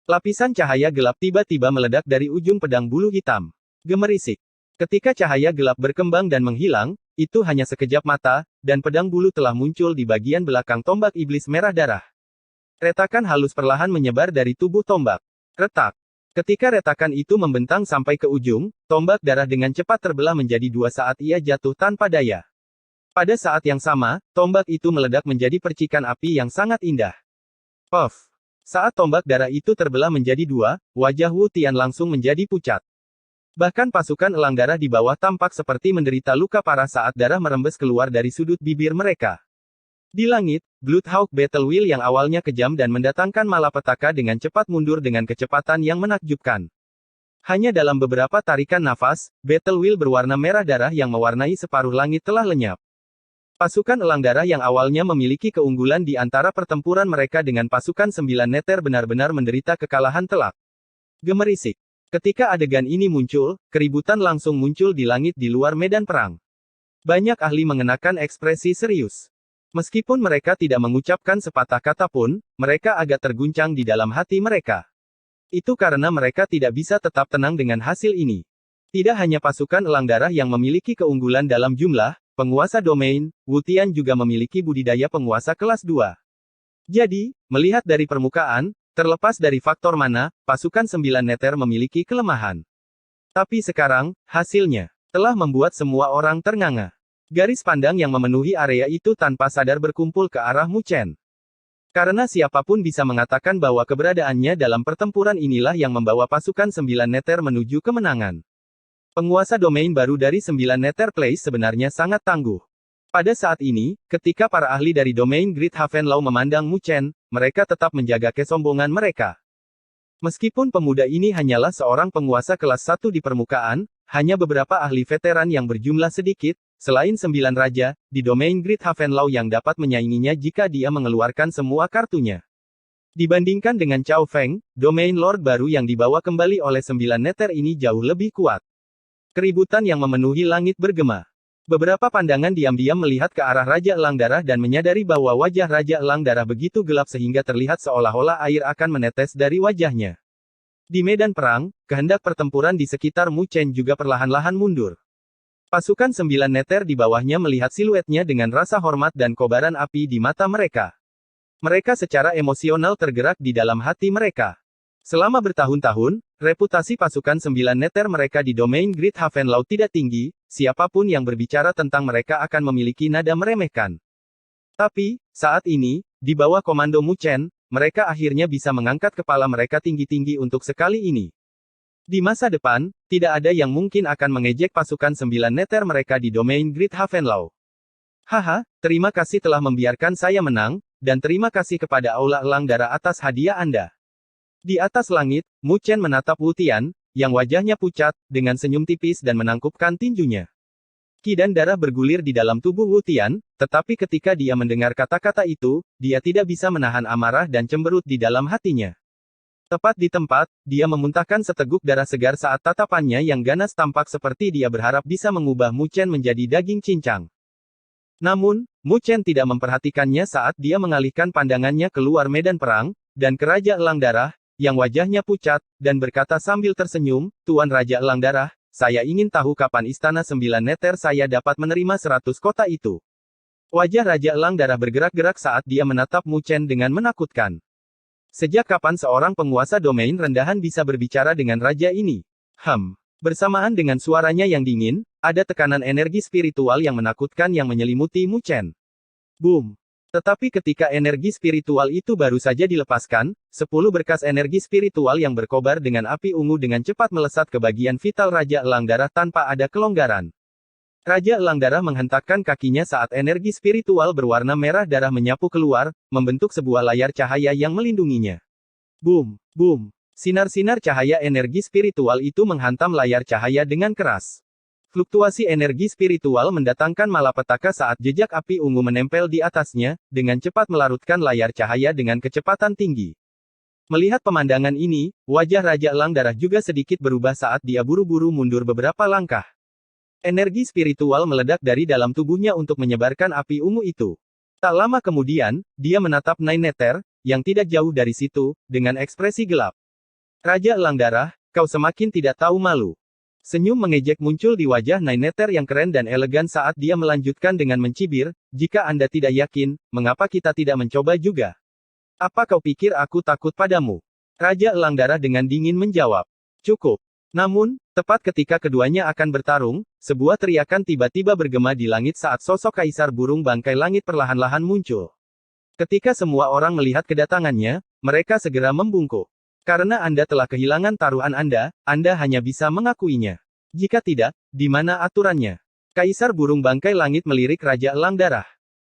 Lapisan cahaya gelap tiba-tiba meledak dari ujung pedang bulu hitam. Gemerisik. Ketika cahaya gelap berkembang dan menghilang, itu hanya sekejap mata, dan pedang bulu telah muncul di bagian belakang tombak iblis merah darah. Retakan halus perlahan menyebar dari tubuh tombak. Retak. Ketika retakan itu membentang sampai ke ujung, tombak darah dengan cepat terbelah menjadi dua saat ia jatuh tanpa daya. Pada saat yang sama, tombak itu meledak menjadi percikan api yang sangat indah. Puff. Saat tombak darah itu terbelah menjadi dua, wajah Wu Tian langsung menjadi pucat. Bahkan pasukan Elang Darah di bawah tampak seperti menderita luka parah saat darah merembes keluar dari sudut bibir mereka. Di langit, Bloodhawk Battle Wheel yang awalnya kejam dan mendatangkan malapetaka dengan cepat mundur dengan kecepatan yang menakjubkan. Hanya dalam beberapa tarikan nafas, Battle Wheel berwarna merah darah yang mewarnai separuh langit telah lenyap. Pasukan Elang Darah yang awalnya memiliki keunggulan di antara pertempuran mereka dengan pasukan 9 Nether benar-benar menderita kekalahan telak. Gemerisik. Ketika adegan ini muncul, keributan langsung muncul di langit di luar medan perang. Banyak ahli mengenakan ekspresi serius. Meskipun mereka tidak mengucapkan sepatah kata pun, mereka agak terguncang di dalam hati mereka. Itu karena mereka tidak bisa tetap tenang dengan hasil ini. Tidak hanya pasukan elang darah yang memiliki keunggulan dalam jumlah, penguasa domain, Wutian juga memiliki budidaya penguasa kelas 2. Jadi, melihat dari permukaan, terlepas dari faktor mana, pasukan 9 neter memiliki kelemahan. Tapi sekarang, hasilnya telah membuat semua orang ternganga. Garis pandang yang memenuhi area itu tanpa sadar berkumpul ke arah Mu Chen. Karena siapapun bisa mengatakan bahwa keberadaannya dalam pertempuran inilah yang membawa pasukan 9 neter menuju kemenangan. Penguasa domain baru dari 9 Nether Place sebenarnya sangat tangguh. Pada saat ini, ketika para ahli dari domain Great Havenlaw memandang Mu Chen, mereka tetap menjaga kesombongan mereka. Meskipun pemuda ini hanyalah seorang penguasa kelas 1 di permukaan, hanya beberapa ahli veteran yang berjumlah sedikit, selain 9 raja, di domain Great Havenlaw yang dapat menyainginya jika dia mengeluarkan semua kartunya. Dibandingkan dengan Cao Feng, domain Lord baru yang dibawa kembali oleh 9 Nether ini jauh lebih kuat. Keributan yang memenuhi langit bergema. Beberapa pandangan diam-diam melihat ke arah Raja Elang Darah dan menyadari bahwa wajah Raja Elang Darah begitu gelap sehingga terlihat seolah-olah air akan menetes dari wajahnya. Di medan perang, kehendak pertempuran di sekitar Mu Chen juga perlahan-lahan mundur. Pasukan 9 Nether di bawahnya melihat siluetnya dengan rasa hormat dan kobaran api di mata mereka. Mereka secara emosional tergerak di dalam hati mereka. Selama bertahun-tahun, reputasi pasukan 9 Nether mereka di domain Great Havenlaw tidak tinggi, siapapun yang berbicara tentang mereka akan memiliki nada meremehkan. Tapi, saat ini, di bawah komando Mu Chen, mereka akhirnya bisa mengangkat kepala mereka tinggi-tinggi untuk sekali ini. Di masa depan, tidak ada yang mungkin akan mengejek pasukan 9 Nether mereka di domain Great Havenlaw. Haha, terima kasih telah membiarkan saya menang, dan terima kasih kepada Aula Elang Darah atas hadiah Anda. Di atas langit, Mu Chen menatap Wutian, yang wajahnya pucat, dengan senyum tipis dan menangkupkan tinjunya. Qi dan darah bergulir di dalam tubuh Wutian, tetapi ketika dia mendengar kata-kata itu, dia tidak bisa menahan amarah dan cemberut di dalam hatinya. Tepat di tempat, dia memuntahkan seteguk darah segar saat tatapannya yang ganas tampak seperti dia berharap bisa mengubah Mu Chen menjadi daging cincang. Namun, Mu Chen tidak memperhatikannya saat dia mengalihkan pandangannya keluar medan perang, dan ke Raja Elang Darah, yang wajahnya pucat, dan berkata sambil tersenyum, Tuan Raja Elang Darah, saya ingin tahu kapan Istana 9 Nether saya dapat menerima 100 kota itu. Wajah Raja Elang Darah bergerak-gerak saat dia menatap Mu Chen dengan menakutkan. Sejak kapan seorang penguasa domain rendahan bisa berbicara dengan raja ini? Bersamaan dengan suaranya yang dingin, ada tekanan energi spiritual yang menakutkan yang menyelimuti Mu Chen. Boom! Tetapi ketika energi spiritual itu baru saja dilepaskan, 10 berkas energi spiritual yang berkobar dengan api ungu dengan cepat melesat ke bagian vital Raja Elang Darah tanpa ada kelonggaran. Raja Elang Darah menghentakkan kakinya saat energi spiritual berwarna merah darah menyapu keluar, membentuk sebuah layar cahaya yang melindunginya. Boom! Boom! Sinar-sinar cahaya energi spiritual itu menghantam layar cahaya dengan keras. Fluktuasi energi spiritual mendatangkan malapetaka saat jejak api ungu menempel di atasnya, dengan cepat melarutkan layar cahaya dengan kecepatan tinggi. Melihat pemandangan ini, wajah Raja Elang Darah juga sedikit berubah saat dia buru-buru mundur beberapa langkah. Energi spiritual meledak dari dalam tubuhnya untuk menyebarkan api ungu itu. Tak lama kemudian, dia menatap Nine Nether, yang tidak jauh dari situ, dengan ekspresi gelap. Raja Elang Darah, kau semakin tidak tahu malu. Senyum mengejek muncul di wajah Nine Nether yang keren dan elegan saat dia melanjutkan dengan mencibir, jika Anda tidak yakin, mengapa kita tidak mencoba juga? Apa kau pikir aku takut padamu? Raja Elang Darah dengan dingin menjawab. Cukup. Namun, tepat ketika keduanya akan bertarung, sebuah teriakan tiba-tiba bergema di langit saat sosok Kaisar Burung Bangkai Langit perlahan-lahan muncul. Ketika semua orang melihat kedatangannya, mereka segera membungkuk. Karena Anda telah kehilangan taruhan Anda hanya bisa mengakuinya. Jika tidak, di mana aturannya? Kaisar Burung Bangkai Langit melirik Raja Elang Darah.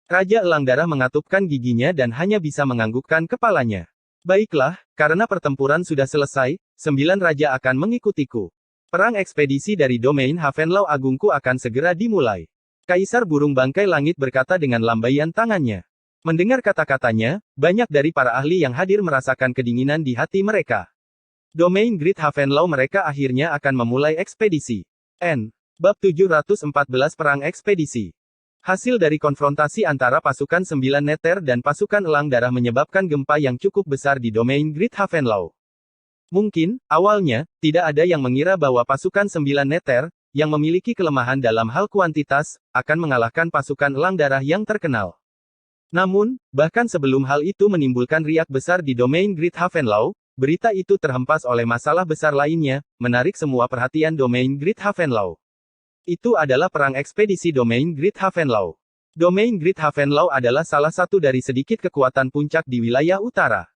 Raja Elang Darah mengatupkan giginya dan hanya bisa menganggukkan kepalanya. Baiklah, karena pertempuran sudah selesai, 9 raja akan mengikutiku. Perang ekspedisi dari domain Havenlaw Agungku akan segera dimulai. Kaisar Burung Bangkai Langit berkata dengan lambaian tangannya. Mendengar kata-katanya, banyak dari para ahli yang hadir merasakan kedinginan di hati mereka. Domain Great Havenlaw mereka akhirnya akan memulai ekspedisi. Bab 714 Perang Ekspedisi. Hasil dari konfrontasi antara pasukan 9 Nether dan pasukan Elang Darah menyebabkan gempa yang cukup besar di domain Great Havenlaw. Mungkin, awalnya, tidak ada yang mengira bahwa pasukan 9 Nether, yang memiliki kelemahan dalam hal kuantitas, akan mengalahkan pasukan elang darah yang terkenal. Namun, bahkan sebelum hal itu menimbulkan riak besar di domain Great Havenlaw, berita itu terhempas oleh masalah besar lainnya, menarik semua perhatian domain Great Havenlaw. Itu adalah perang ekspedisi domain Great Havenlaw. Domain Great Havenlaw adalah salah satu dari sedikit kekuatan puncak di wilayah utara.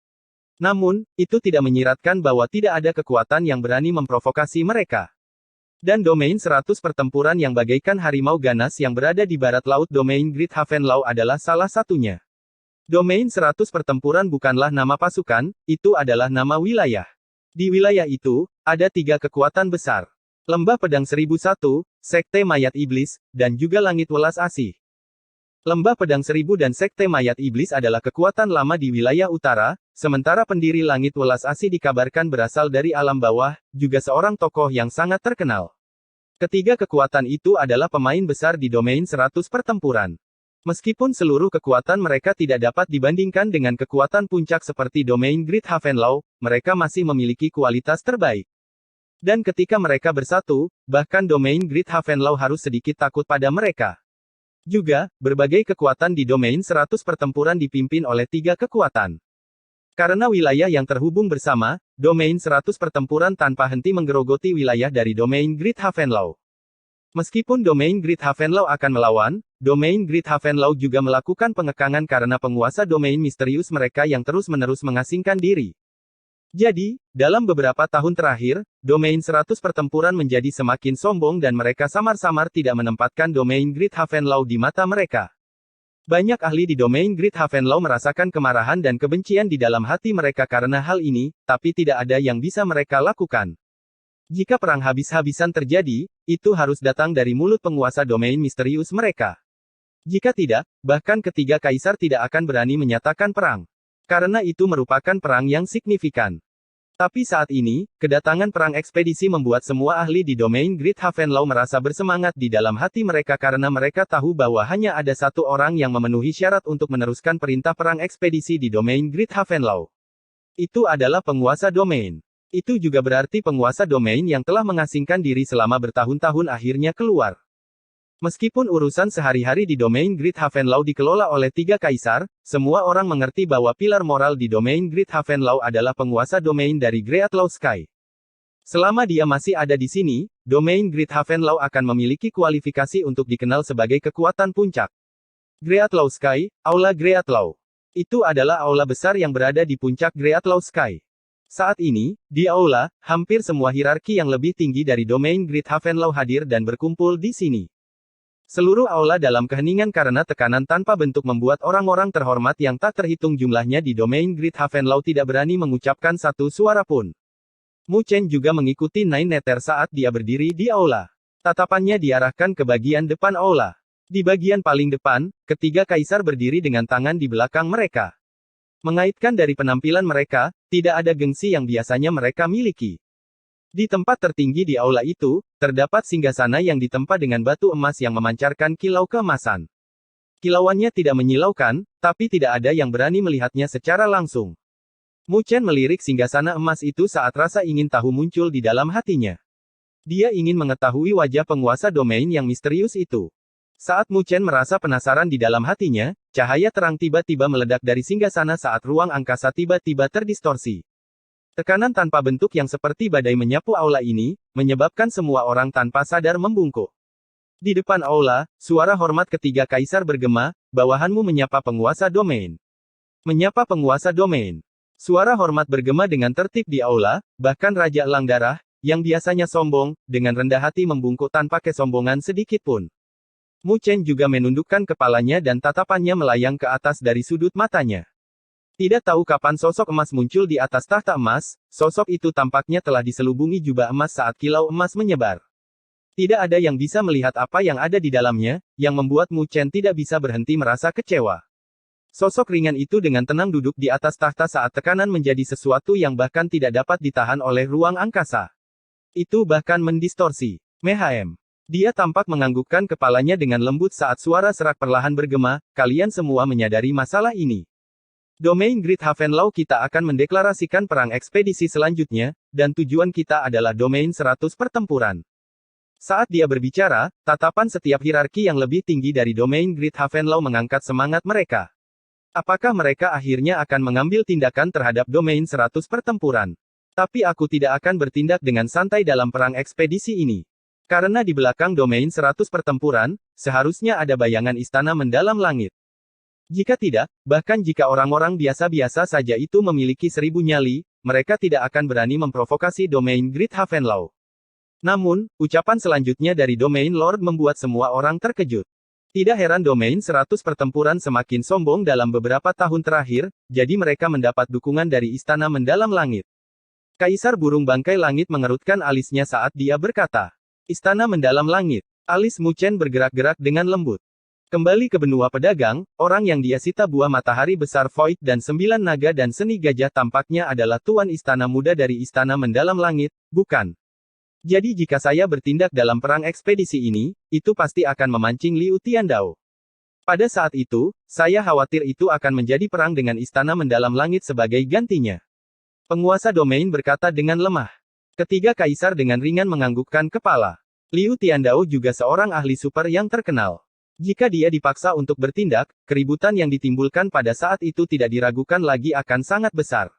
Namun, itu tidak menyiratkan bahwa tidak ada kekuatan yang berani memprovokasi mereka. Dan domain 100 pertempuran yang bagaikan harimau ganas yang berada di barat laut domain Great Havenlaw adalah salah satunya. Domain 100 pertempuran bukanlah nama pasukan, itu adalah nama wilayah. Di wilayah itu, ada 3 kekuatan besar. Lembah Pedang 1001, Sekte Mayat Iblis, dan juga Langit Welas Asih. Lembah Pedang 1000 dan Sekte Mayat Iblis adalah kekuatan lama di wilayah utara, sementara pendiri Langit Welas Asih dikabarkan berasal dari alam bawah, juga seorang tokoh yang sangat terkenal. Ketiga kekuatan itu adalah pemain besar di domain 100 pertempuran. Meskipun seluruh kekuatan mereka tidak dapat dibandingkan dengan kekuatan puncak seperti domain Great Havenlaw, mereka masih memiliki kualitas terbaik. Dan ketika mereka bersatu, bahkan domain Great Havenlaw harus sedikit takut pada mereka. Juga, berbagai kekuatan di domain 100 pertempuran dipimpin oleh 3 kekuatan. Karena wilayah yang terhubung bersama, domain 100 pertempuran tanpa henti menggerogoti wilayah dari domain Great Havenlaw. Meskipun domain Great Havenlaw akan melawan, domain Great Havenlaw juga melakukan pengekangan karena penguasa domain misterius mereka yang terus-menerus mengasingkan diri. Jadi, dalam beberapa tahun terakhir, domain 100 pertempuran menjadi semakin sombong dan mereka samar-samar tidak menempatkan domain Great Havenlaw di mata mereka. Banyak ahli di domain Great Havenlaw merasakan kemarahan dan kebencian di dalam hati mereka karena hal ini, tapi tidak ada yang bisa mereka lakukan. Jika perang habis-habisan terjadi, itu harus datang dari mulut penguasa domain misterius mereka. Jika tidak, bahkan ketiga kaisar tidak akan berani menyatakan perang. Karena itu merupakan perang yang signifikan. Tapi saat ini, kedatangan perang ekspedisi membuat semua ahli di domain Great Havenlaw merasa bersemangat di dalam hati mereka karena mereka tahu bahwa hanya ada satu orang yang memenuhi syarat untuk meneruskan perintah perang ekspedisi di domain Great Havenlaw. Itu adalah penguasa domain. Itu juga berarti penguasa domain yang telah mengasingkan diri selama bertahun-tahun akhirnya keluar. Meskipun urusan sehari-hari di domain Great Havenlaw dikelola oleh 3 kaisar, semua orang mengerti bahwa pilar moral di domain Great Havenlaw adalah penguasa domain dari Greatlaw Sky. Selama dia masih ada di sini, domain Great Havenlaw akan memiliki kualifikasi untuk dikenal sebagai kekuatan puncak. Greatlaw Sky, Aula Greatlaw. Itu adalah aula besar yang berada di puncak Greatlaw Sky. Saat ini, di aula, hampir semua hierarki yang lebih tinggi dari domain Great Havenlaw hadir dan berkumpul di sini. Seluruh aula dalam keheningan karena tekanan tanpa bentuk membuat orang-orang terhormat yang tak terhitung jumlahnya di domain Great Havenlaw tidak berani mengucapkan satu suara pun. Mu Chen juga mengikuti 9 Nether saat dia berdiri di aula. Tatapannya diarahkan ke bagian depan aula. Di bagian paling depan, ketiga kaisar berdiri dengan tangan di belakang mereka. Mengaitkan dari penampilan mereka, tidak ada gengsi yang biasanya mereka miliki. Di tempat tertinggi di aula itu, terdapat singgasana yang ditempa dengan batu emas yang memancarkan kilau keemasan. Kilauannya tidak menyilaukan, tapi tidak ada yang berani melihatnya secara langsung. Mu Chen melirik singgasana emas itu saat rasa ingin tahu muncul di dalam hatinya. Dia ingin mengetahui wajah penguasa domain yang misterius itu. Saat Mu Chen merasa penasaran di dalam hatinya, cahaya terang tiba-tiba meledak dari singgasana saat ruang angkasa tiba-tiba terdistorsi. Tekanan tanpa bentuk yang seperti badai menyapu aula ini, menyebabkan semua orang tanpa sadar membungkuk. Di depan aula, suara hormat ketiga kaisar bergema, bawahanmu menyapa penguasa domain. Menyapa penguasa domain. Suara hormat bergema dengan tertib di aula, bahkan Raja Elang Darah, yang biasanya sombong, dengan rendah hati membungkuk tanpa kesombongan sedikit pun. Mu Chen juga menundukkan kepalanya dan tatapannya melayang ke atas dari sudut matanya. Tidak tahu kapan sosok emas muncul di atas tahta emas, sosok itu tampaknya telah diselubungi jubah emas saat kilau emas menyebar. Tidak ada yang bisa melihat apa yang ada di dalamnya, yang membuat Mu Chen tidak bisa berhenti merasa kecewa. Sosok ringan itu dengan tenang duduk di atas tahta saat tekanan menjadi sesuatu yang bahkan tidak dapat ditahan oleh ruang angkasa. Itu bahkan mendistorsi. Mehm. Dia tampak menganggukkan kepalanya dengan lembut saat suara serak perlahan bergema, kalian semua menyadari masalah ini. Domain Great Havenlaw kita akan mendeklarasikan perang ekspedisi selanjutnya, dan tujuan kita adalah domain 100 pertempuran. Saat dia berbicara, tatapan setiap hierarki yang lebih tinggi dari domain Great Havenlaw mengangkat semangat mereka. Apakah mereka akhirnya akan mengambil tindakan terhadap domain 100 pertempuran? Tapi aku tidak akan bertindak dengan santai dalam perang ekspedisi ini. Karena di belakang domain 100 pertempuran, seharusnya ada bayangan istana mendalam langit. Jika tidak, bahkan jika orang-orang biasa-biasa saja itu memiliki 1000 nyali, mereka tidak akan berani memprovokasi domain Great Havenlaw. Namun, ucapan selanjutnya dari domain Lord membuat semua orang terkejut. Tidak heran domain 100 pertempuran semakin sombong dalam beberapa tahun terakhir, jadi mereka mendapat dukungan dari istana mendalam langit. Kaisar burung bangkai langit mengerutkan alisnya saat dia berkata, "Istana mendalam langit." Alis Mu Chen bergerak-gerak dengan lembut. Kembali ke benua pedagang, orang yang dia sita buah matahari besar Void dan 9 naga dan seni gajah tampaknya adalah tuan istana muda dari istana mendalam langit, bukan? Jadi jika saya bertindak dalam perang ekspedisi ini, itu pasti akan memancing Liu Tiandao. Pada saat itu, saya khawatir itu akan menjadi perang dengan istana mendalam langit sebagai gantinya. Penguasa domain berkata dengan lemah. Ketiga kaisar dengan ringan menganggukkan kepala. Liu Tiandao juga seorang ahli super yang terkenal. Jika dia dipaksa untuk bertindak, keributan yang ditimbulkan pada saat itu tidak diragukan lagi akan sangat besar.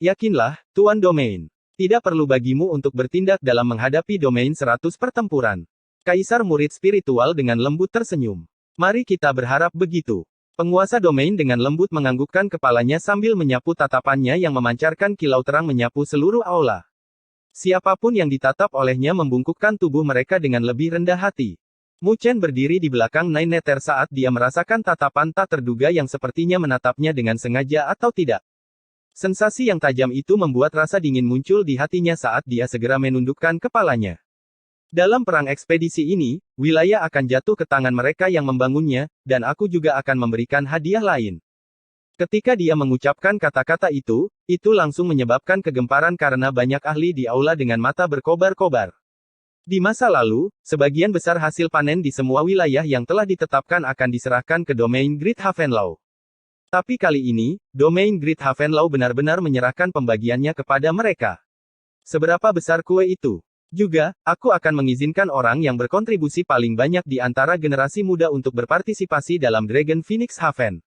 Yakinlah, Tuan Domain. Tidak perlu bagimu untuk bertindak dalam menghadapi domain 100 pertempuran. Kaisar murid spiritual dengan lembut tersenyum. Mari kita berharap begitu. Penguasa domain dengan lembut menganggukkan kepalanya sambil menyapu tatapannya yang memancarkan kilau terang menyapu seluruh aula. Siapapun yang ditatap olehnya membungkukkan tubuh mereka dengan lebih rendah hati. Mu Chen berdiri di belakang Nine Nether saat dia merasakan tatapan tak terduga yang sepertinya menatapnya dengan sengaja atau tidak. Sensasi yang tajam itu membuat rasa dingin muncul di hatinya saat dia segera menundukkan kepalanya. Dalam perang ekspedisi ini, wilayah akan jatuh ke tangan mereka yang membangunnya, dan aku juga akan memberikan hadiah lain. Ketika dia mengucapkan kata-kata itu langsung menyebabkan kegemparan karena banyak ahli di aula dengan mata berkobar-kobar. Di masa lalu, sebagian besar hasil panen di semua wilayah yang telah ditetapkan akan diserahkan ke domain Great Havenlaw. Tapi kali ini, domain Great Havenlaw benar-benar menyerahkan pembagiannya kepada mereka. Seberapa besar kue itu? Juga, aku akan mengizinkan orang yang berkontribusi paling banyak di antara generasi muda untuk berpartisipasi dalam Dragon Phoenix Haven.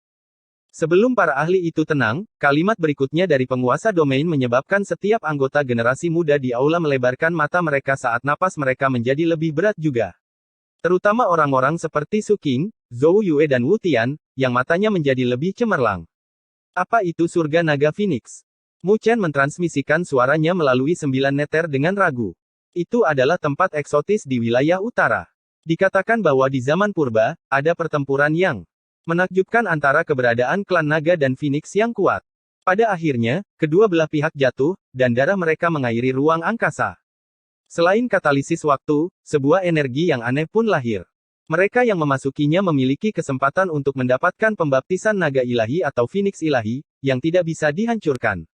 Sebelum para ahli itu tenang, kalimat berikutnya dari penguasa domain menyebabkan setiap anggota generasi muda di aula melebarkan mata mereka saat napas mereka menjadi lebih berat juga. Terutama orang-orang seperti Su Qing, Zhou Yue dan Wu Tian, yang matanya menjadi lebih cemerlang. Apa itu surga naga Phoenix? Mu Chen mentransmisikan suaranya melalui 9 neter dengan ragu. Itu adalah tempat eksotis di wilayah utara. Dikatakan bahwa di zaman purba, ada pertempuran yang menakjubkan antara keberadaan klan naga dan Phoenix yang kuat. Pada akhirnya, kedua belah pihak jatuh, dan darah mereka mengairi ruang angkasa. Selain katalisis waktu, sebuah energi yang aneh pun lahir. Mereka yang memasukinya memiliki kesempatan untuk mendapatkan pembaptisan naga ilahi atau Phoenix ilahi, yang tidak bisa dihancurkan.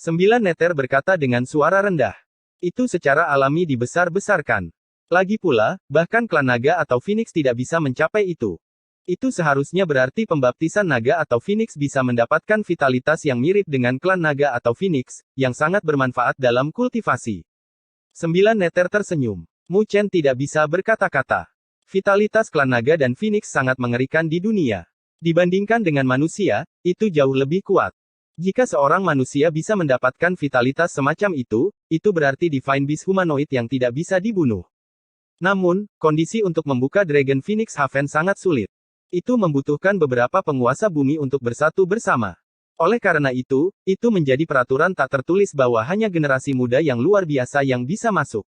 9 neter berkata dengan suara rendah. Itu secara alami dibesar-besarkan. Lagi pula, bahkan klan naga atau Phoenix tidak bisa mencapai itu. Itu seharusnya berarti pembaptisan naga atau Phoenix bisa mendapatkan vitalitas yang mirip dengan klan naga atau Phoenix, yang sangat bermanfaat dalam kultivasi. 9 neter tersenyum. Mu Chen tidak bisa berkata-kata. Vitalitas klan naga dan Phoenix sangat mengerikan di dunia. Dibandingkan dengan manusia, itu jauh lebih kuat. Jika seorang manusia bisa mendapatkan vitalitas semacam itu berarti Divine Beast humanoid yang tidak bisa dibunuh. Namun, kondisi untuk membuka Dragon Phoenix Haven sangat sulit. Itu membutuhkan beberapa penguasa bumi untuk bersatu bersama. Oleh karena itu menjadi peraturan tak tertulis bahwa hanya generasi muda yang luar biasa yang bisa masuk.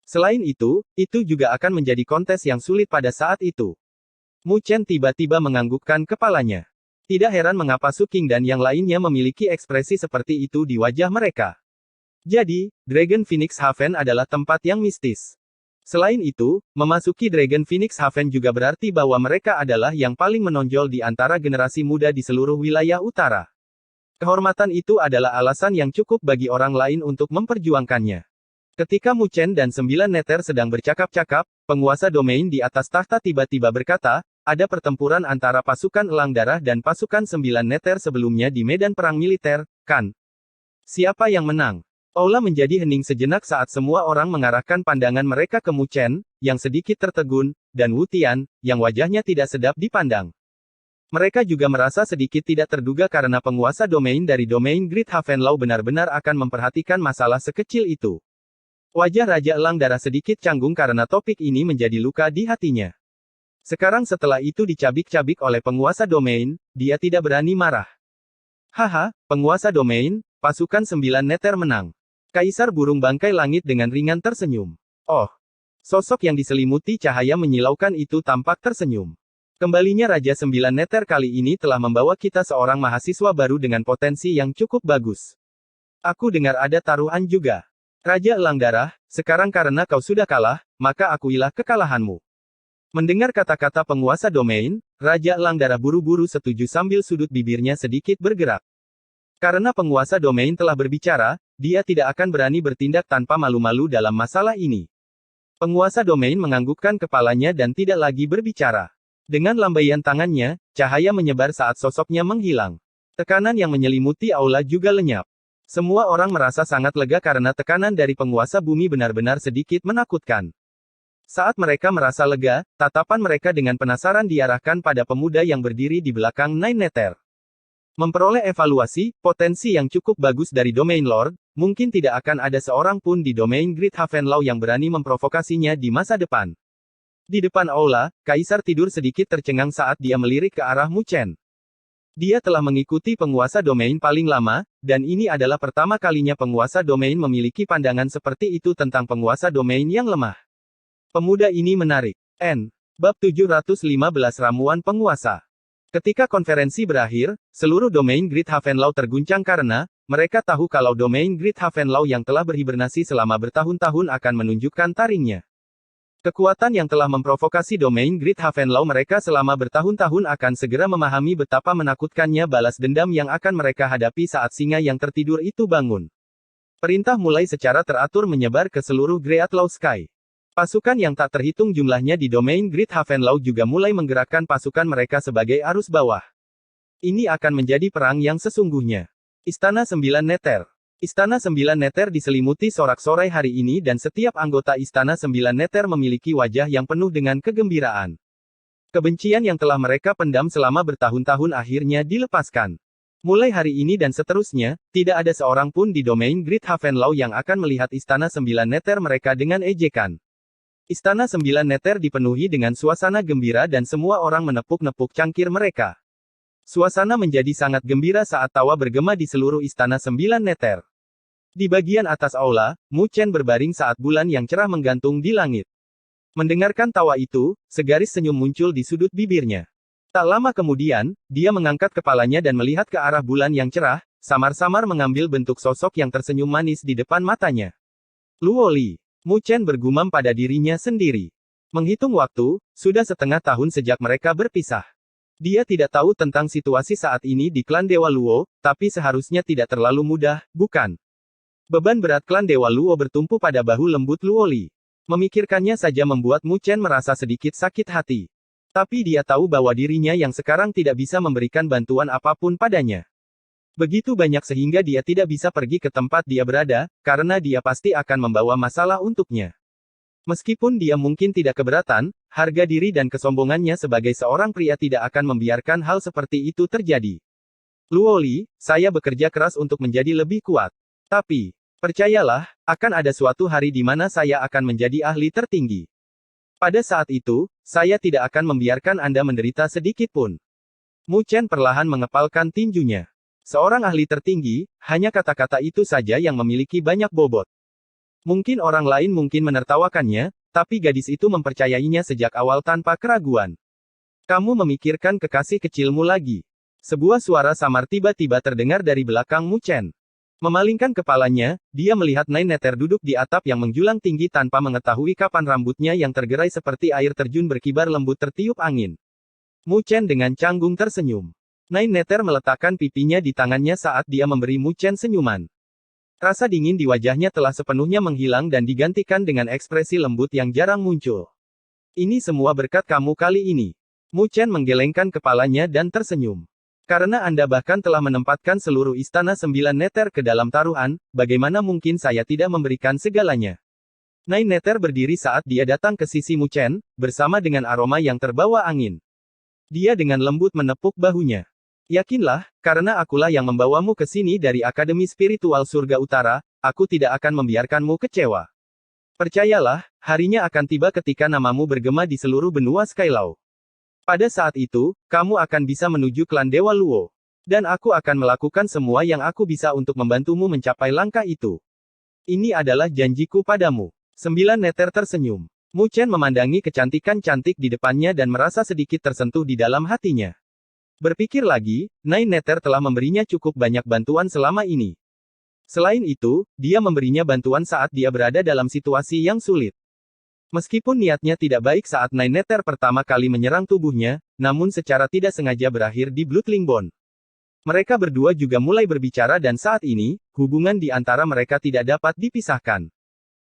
Selain itu juga akan menjadi kontes yang sulit pada saat itu. Mu Chen tiba-tiba menganggukkan kepalanya. Tidak heran mengapa Su Qing dan yang lainnya memiliki ekspresi seperti itu di wajah mereka. Jadi, Dragon Phoenix Haven adalah tempat yang mistis. Selain itu, memasuki Dragon Phoenix Haven juga berarti bahwa mereka adalah yang paling menonjol di antara generasi muda di seluruh wilayah utara. Kehormatan itu adalah alasan yang cukup bagi orang lain untuk memperjuangkannya. Ketika Mu Chen dan 9 neter sedang bercakap-cakap, penguasa domain di atas tahta tiba-tiba berkata, ada pertempuran antara pasukan Elang Darah dan pasukan 9 Neter sebelumnya di medan perang militer, kan? Siapa yang menang? Aula menjadi hening sejenak saat semua orang mengarahkan pandangan mereka ke Mu Chen, yang sedikit tertegun, dan Wu Tian, yang wajahnya tidak sedap dipandang. Mereka juga merasa sedikit tidak terduga karena penguasa domain dari domain Great Havenlau benar-benar akan memperhatikan masalah sekecil itu. Wajah Raja Elang Darah sedikit canggung karena topik ini menjadi luka di hatinya. Sekarang setelah itu dicabik-cabik oleh penguasa domain, dia tidak berani marah. Haha, penguasa domain, pasukan 9 Neter menang. Kaisar burung bangkai langit dengan ringan tersenyum. Oh, sosok yang diselimuti cahaya menyilaukan itu tampak tersenyum. Kembalinya Raja 9 Neter kali ini telah membawa kita seorang mahasiswa baru dengan potensi yang cukup bagus. Aku dengar ada taruhan juga. Raja Elang Darah, sekarang karena kau sudah kalah, maka akuilah kekalahanmu. Mendengar kata-kata penguasa domain, Raja Elang Darah buru-buru setuju sambil sudut bibirnya sedikit bergerak. Karena penguasa domain telah berbicara, dia tidak akan berani bertindak tanpa malu-malu dalam masalah ini. Penguasa domain menganggukkan kepalanya dan tidak lagi berbicara. Dengan lambaian tangannya, cahaya menyebar saat sosoknya menghilang. Tekanan yang menyelimuti aula juga lenyap. Semua orang merasa sangat lega karena tekanan dari penguasa bumi benar-benar sedikit menakutkan. Saat mereka merasa lega, tatapan mereka dengan penasaran diarahkan pada pemuda yang berdiri di belakang Nine Neter. Memperoleh evaluasi, potensi yang cukup bagus dari Domain Lord, mungkin tidak akan ada seorang pun di Domain Great Havenlau yang berani memprovokasinya di masa depan. Di depan aula, Kaisar tidur sedikit tercengang saat dia melirik ke arah Mu Chen. Dia telah mengikuti penguasa domain paling lama, dan ini adalah pertama kalinya penguasa domain memiliki pandangan seperti itu tentang penguasa domain yang lemah. Pemuda ini menarik. Bab 715 Ramuan Penguasa. Ketika konferensi berakhir, seluruh domain Great Havenlau terguncang karena, mereka tahu kalau domain Great Havenlau yang telah berhibernasi selama bertahun-tahun akan menunjukkan taringnya. Kekuatan yang telah memprovokasi domain Great Havenlau mereka selama bertahun-tahun akan segera memahami betapa menakutkannya balas dendam yang akan mereka hadapi saat singa yang tertidur itu bangun. Perintah mulai secara teratur menyebar ke seluruh Great Law Sky. Pasukan yang tak terhitung jumlahnya di domain Great Havenlau juga mulai menggerakkan pasukan mereka sebagai arus bawah. Ini akan menjadi perang yang sesungguhnya. Istana 9 Neter. Istana 9 Neter diselimuti sorak-sorai hari ini dan setiap anggota Istana 9 Neter memiliki wajah yang penuh dengan kegembiraan. Kebencian yang telah mereka pendam selama bertahun-tahun akhirnya dilepaskan. Mulai hari ini dan seterusnya, tidak ada seorang pun di domain Great Havenlau yang akan melihat Istana 9 Neter mereka dengan ejekan. Istana 9 Neter dipenuhi dengan suasana gembira dan semua orang menepuk-nepuk cangkir mereka. Suasana menjadi sangat gembira saat tawa bergema di seluruh Istana 9 Neter. Di bagian atas aula, Mu Chen berbaring saat bulan yang cerah menggantung di langit. Mendengarkan tawa itu, segaris senyum muncul di sudut bibirnya. Tak lama kemudian, dia mengangkat kepalanya dan melihat ke arah bulan yang cerah, samar-samar mengambil bentuk sosok yang tersenyum manis di depan matanya. Luo Li. Mu Chen bergumam pada dirinya sendiri. Menghitung waktu, sudah setengah tahun sejak mereka berpisah. Dia tidak tahu tentang situasi saat ini di klan Dewa Luo, tapi seharusnya tidak terlalu mudah, bukan? Beban berat klan Dewa Luo bertumpu pada bahu lembut Luo Li. Memikirkannya saja membuat Mu Chen merasa sedikit sakit hati. Tapi dia tahu bahwa dirinya yang sekarang tidak bisa memberikan bantuan apapun padanya. Begitu banyak sehingga dia tidak bisa pergi ke tempat dia berada, karena dia pasti akan membawa masalah untuknya. Meskipun dia mungkin tidak keberatan, harga diri dan kesombongannya sebagai seorang pria tidak akan membiarkan hal seperti itu terjadi. Luo Li, saya bekerja keras untuk menjadi lebih kuat. Tapi, percayalah, akan ada suatu hari di mana saya akan menjadi ahli tertinggi. Pada saat itu, saya tidak akan membiarkan Anda menderita sedikit pun. Mu Chen perlahan mengepalkan tinjunya. Seorang ahli tertinggi, hanya kata-kata itu saja yang memiliki banyak bobot. Mungkin orang lain mungkin menertawakannya, tapi gadis itu mempercayainya sejak awal tanpa keraguan. Kamu memikirkan kekasih kecilmu lagi. Sebuah suara samar tiba-tiba terdengar dari belakang Mu Chen. Memalingkan kepalanya, dia melihat Nine Neter duduk di atap yang menjulang tinggi tanpa mengetahui kapan rambutnya yang tergerai seperti air terjun berkibar lembut tertiup angin. Mu Chen dengan canggung tersenyum. Nine Neter meletakkan pipinya di tangannya saat dia memberi Mu Chen senyuman. Rasa dingin di wajahnya telah sepenuhnya menghilang dan digantikan dengan ekspresi lembut yang jarang muncul. Ini semua berkat kamu kali ini. Mu Chen menggelengkan kepalanya dan tersenyum. Karena Anda bahkan telah menempatkan seluruh istana 9 neter ke dalam taruhan, bagaimana mungkin saya tidak memberikan segalanya? 9 neter berdiri saat dia datang ke sisi Mu Chen, bersama dengan aroma yang terbawa angin. Dia dengan lembut menepuk bahunya. Yakinlah, karena akulah yang membawamu ke sini dari Akademi Spiritual Surga Utara, aku tidak akan membiarkanmu kecewa. Percayalah, harinya akan tiba ketika namamu bergema di seluruh benua Skylaw. Pada saat itu, kamu akan bisa menuju klan Dewa Luo. Dan aku akan melakukan semua yang aku bisa untuk membantumu mencapai langkah itu. Ini adalah janjiku padamu. 9 neter tersenyum. Mu Chen memandangi kecantikan cantik di depannya dan merasa sedikit tersentuh di dalam hatinya. Berpikir lagi, 9 neter telah memberinya cukup banyak bantuan selama ini. Selain itu, dia memberinya bantuan saat dia berada dalam situasi yang sulit. Meskipun niatnya tidak baik saat 9 neter pertama kali menyerang tubuhnya, namun secara tidak sengaja berakhir di Bloodling Bond. Mereka berdua juga mulai berbicara dan saat ini, hubungan di antara mereka tidak dapat dipisahkan.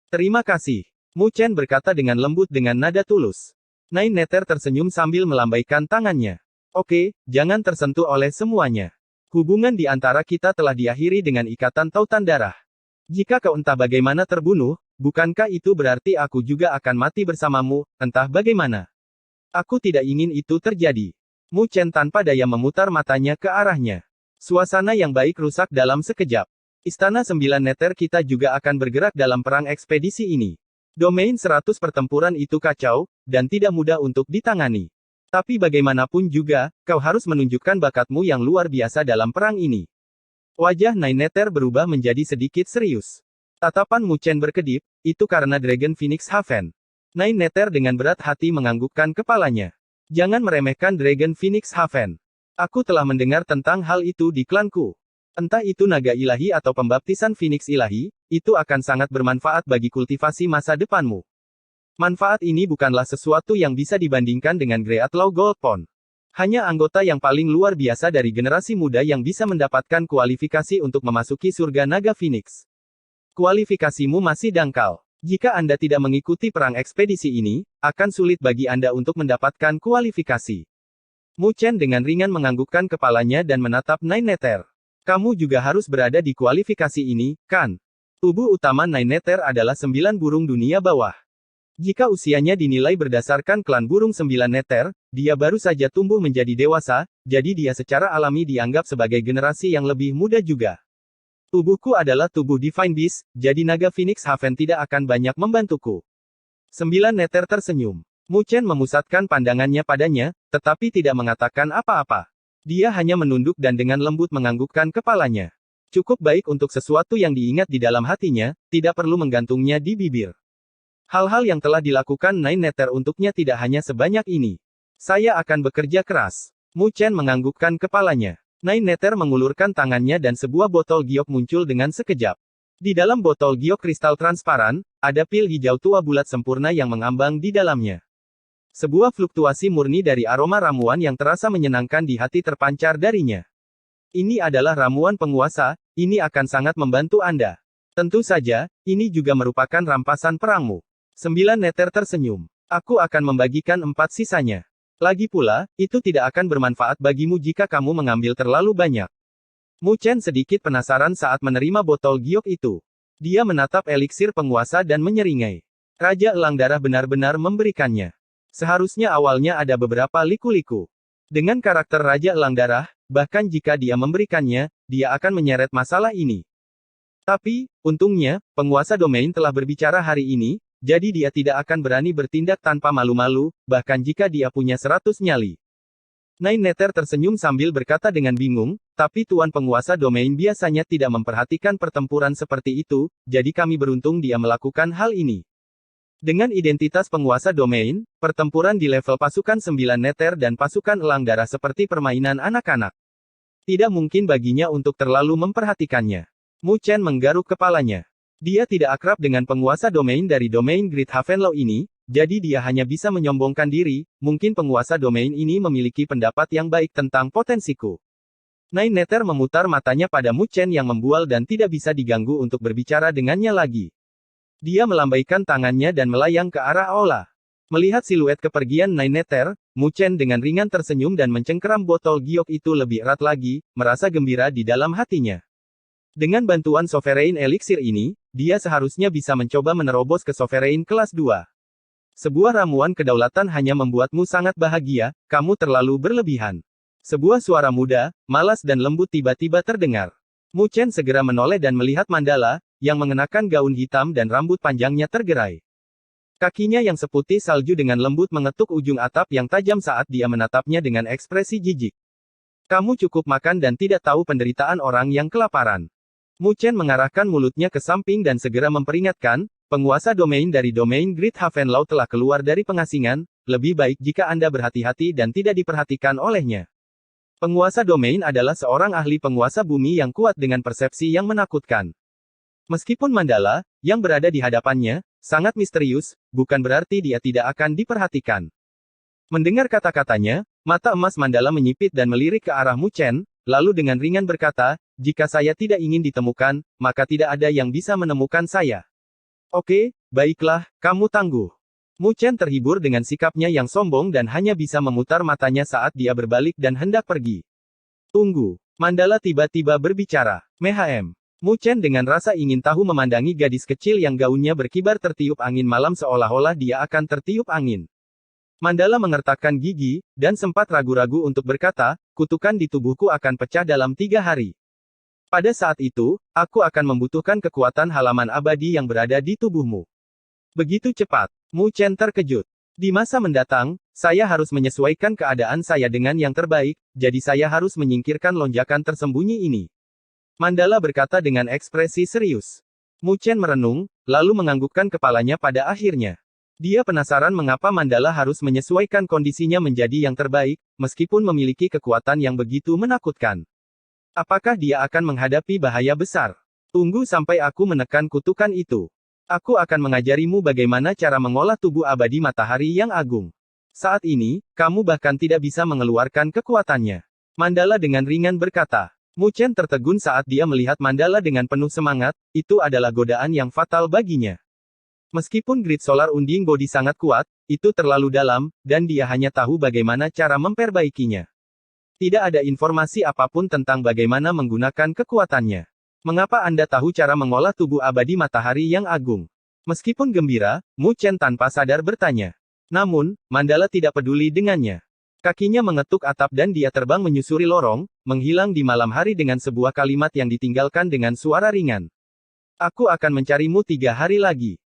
Terima kasih. Mu Chen berkata dengan lembut dengan nada tulus. 9 neter tersenyum sambil melambaikan tangannya. Oke, jangan tersentuh oleh semuanya. Hubungan di antara kita telah diakhiri dengan ikatan tautan darah. Jika kau entah bagaimana terbunuh, bukankah itu berarti aku juga akan mati bersamamu, entah bagaimana? Aku tidak ingin itu terjadi. Mu Chen tanpa daya memutar matanya ke arahnya. Suasana yang baik rusak dalam sekejap. Istana 9 neter kita juga akan bergerak dalam perang ekspedisi ini. Domain 100 pertempuran itu kacau, dan tidak mudah untuk ditangani. Tapi bagaimanapun juga, kau harus menunjukkan bakatmu yang luar biasa dalam perang ini. Wajah 9 neter berubah menjadi sedikit serius. Tatapan Mu Chen berkedip, itu karena Dragon Phoenix Haven. 9 neter dengan berat hati menganggukkan kepalanya. Jangan meremehkan Dragon Phoenix Haven. Aku telah mendengar tentang hal itu di klanku. Entah itu naga ilahi atau pembaptisan Phoenix ilahi, itu akan sangat bermanfaat bagi kultivasi masa depanmu. Manfaat ini bukanlah sesuatu yang bisa dibandingkan dengan Grey Outlaw Gold Pond. Hanya anggota yang paling luar biasa dari generasi muda yang bisa mendapatkan kualifikasi untuk memasuki surga naga Phoenix. Kualifikasimu masih dangkal. Jika Anda tidak mengikuti perang ekspedisi ini, akan sulit bagi Anda untuk mendapatkan kualifikasi. Mu Chen dengan ringan menganggukkan kepalanya dan menatap 9 neter. Kamu juga harus berada di kualifikasi ini, kan? Tubuh utama 9 neter adalah 9 burung dunia bawah. Jika usianya dinilai berdasarkan klan burung 9 neter, dia baru saja tumbuh menjadi dewasa, jadi dia secara alami dianggap sebagai generasi yang lebih muda juga. Tubuhku adalah tubuh Divine Beast, jadi naga Phoenix Haven tidak akan banyak membantuku. 9 neter tersenyum. Mu Chen memusatkan pandangannya padanya, tetapi tidak mengatakan apa-apa. Dia hanya menunduk dan dengan lembut menganggukkan kepalanya. Cukup baik untuk sesuatu yang diingat di dalam hatinya, tidak perlu menggantungnya di bibir. Hal-hal yang telah dilakukan 9 neter untuknya tidak hanya sebanyak ini. Saya akan bekerja keras. Mu Chen menganggukkan kepalanya. 9 neter mengulurkan tangannya dan sebuah botol giok muncul dengan sekejap. Di dalam botol giok kristal transparan, ada pil hijau tua bulat sempurna yang mengambang di dalamnya. Sebuah fluktuasi murni dari aroma ramuan yang terasa menyenangkan di hati terpancar darinya. Ini adalah ramuan penguasa, ini akan sangat membantu Anda. Tentu saja, ini juga merupakan rampasan perangmu. 9 neter tersenyum. Aku akan membagikan 4 sisanya. Lagi pula, itu tidak akan bermanfaat bagimu jika kamu mengambil terlalu banyak. Mu Chen sedikit penasaran saat menerima botol giok itu. Dia menatap eliksir penguasa dan menyeringai. Raja Elang Darah benar-benar memberikannya. Seharusnya awalnya ada beberapa liku-liku. Dengan karakter Raja Elang Darah, bahkan jika dia memberikannya, dia akan menyeret masalah ini. Tapi, untungnya, penguasa domain telah berbicara hari ini, jadi dia tidak akan berani bertindak tanpa malu-malu, bahkan jika dia punya 100 nyali. 9 neter tersenyum sambil berkata dengan bingung, tapi tuan penguasa domain biasanya tidak memperhatikan pertempuran seperti itu, jadi kami beruntung dia melakukan hal ini. Dengan identitas penguasa domain, pertempuran di level pasukan 9 neter dan pasukan Elang Darah seperti permainan anak-anak. Tidak mungkin baginya untuk terlalu memperhatikannya. Mu Chen menggaruk kepalanya. Dia tidak akrab dengan penguasa domain dari domain Great Havenlow ini, jadi dia hanya bisa menyombongkan diri, mungkin penguasa domain ini memiliki pendapat yang baik tentang potensiku. 9 neter memutar matanya pada Mu Chen yang membual dan tidak bisa diganggu untuk berbicara dengannya lagi. Dia melambaikan tangannya dan melayang ke arah Aula. Melihat siluet kepergian Nine Nether, Mu Chen dengan ringan tersenyum dan mencengkeram botol giok itu lebih erat lagi, merasa gembira di dalam hatinya. Dengan bantuan Sovereign Elixir ini, dia seharusnya bisa mencoba menerobos ke Sovereign kelas 2. Sebuah ramuan kedaulatan hanya membuatmu sangat bahagia, kamu terlalu berlebihan. Sebuah suara muda, malas dan lembut tiba-tiba terdengar. Mu Chen segera menoleh dan melihat Mandala, yang mengenakan gaun hitam dan rambut panjangnya tergerai. Kakinya yang seputih salju dengan lembut mengetuk ujung atap yang tajam saat dia menatapnya dengan ekspresi jijik. Kamu cukup makan dan tidak tahu penderitaan orang yang kelaparan. Mu Chen mengarahkan mulutnya ke samping dan segera memperingatkan, penguasa domain dari domain Great Havenlau telah keluar dari pengasingan, lebih baik jika Anda berhati-hati dan tidak diperhatikan olehnya. Penguasa domain adalah seorang ahli penguasa bumi yang kuat dengan persepsi yang menakutkan. Meskipun Mandala, yang berada di hadapannya, sangat misterius, bukan berarti dia tidak akan diperhatikan. Mendengar kata-katanya, mata emas Mandala menyipit dan melirik ke arah Mu Chen, lalu dengan ringan berkata, jika saya tidak ingin ditemukan, maka tidak ada yang bisa menemukan saya. Oke, baiklah, kamu tangguh. Mu Chen terhibur dengan sikapnya yang sombong dan hanya bisa memutar matanya saat dia berbalik dan hendak pergi. Tunggu. Mandala tiba-tiba berbicara. Mehm. Mu Chen dengan rasa ingin tahu memandangi gadis kecil yang gaunnya berkibar tertiup angin malam seolah-olah dia akan tertiup angin. Mandala mengertakkan gigi, dan sempat ragu-ragu untuk berkata, kutukan di tubuhku akan pecah dalam 3 hari. Pada saat itu, aku akan membutuhkan kekuatan halaman abadi yang berada di tubuhmu. Begitu cepat, Mu Chen terkejut. Di masa mendatang, saya harus menyesuaikan keadaan saya dengan yang terbaik, jadi saya harus menyingkirkan lonjakan tersembunyi ini. Mandala berkata dengan ekspresi serius. Mu Chen merenung, lalu menganggukkan kepalanya pada akhirnya. Dia penasaran mengapa Mandala harus menyesuaikan kondisinya menjadi yang terbaik, meskipun memiliki kekuatan yang begitu menakutkan. Apakah dia akan menghadapi bahaya besar? Tunggu sampai aku menekan kutukan itu. Aku akan mengajarimu bagaimana cara mengolah tubuh abadi matahari yang agung. Saat ini, kamu bahkan tidak bisa mengeluarkan kekuatannya. Mandala dengan ringan berkata. Mu Chen tertegun saat dia melihat Mandala dengan penuh semangat, itu adalah godaan yang fatal baginya. Meskipun grid solar unding body sangat kuat, itu terlalu dalam, dan dia hanya tahu bagaimana cara memperbaikinya. Tidak ada informasi apapun tentang bagaimana menggunakan kekuatannya. Mengapa Anda tahu cara mengolah tubuh abadi matahari yang agung? Meskipun gembira, Mu Chen tanpa sadar bertanya. Namun, Mandala tidak peduli dengannya. Kakinya mengetuk atap dan dia terbang menyusuri lorong, menghilang di malam hari dengan sebuah kalimat yang ditinggalkan dengan suara ringan. Aku akan mencarimu 3 hari lagi.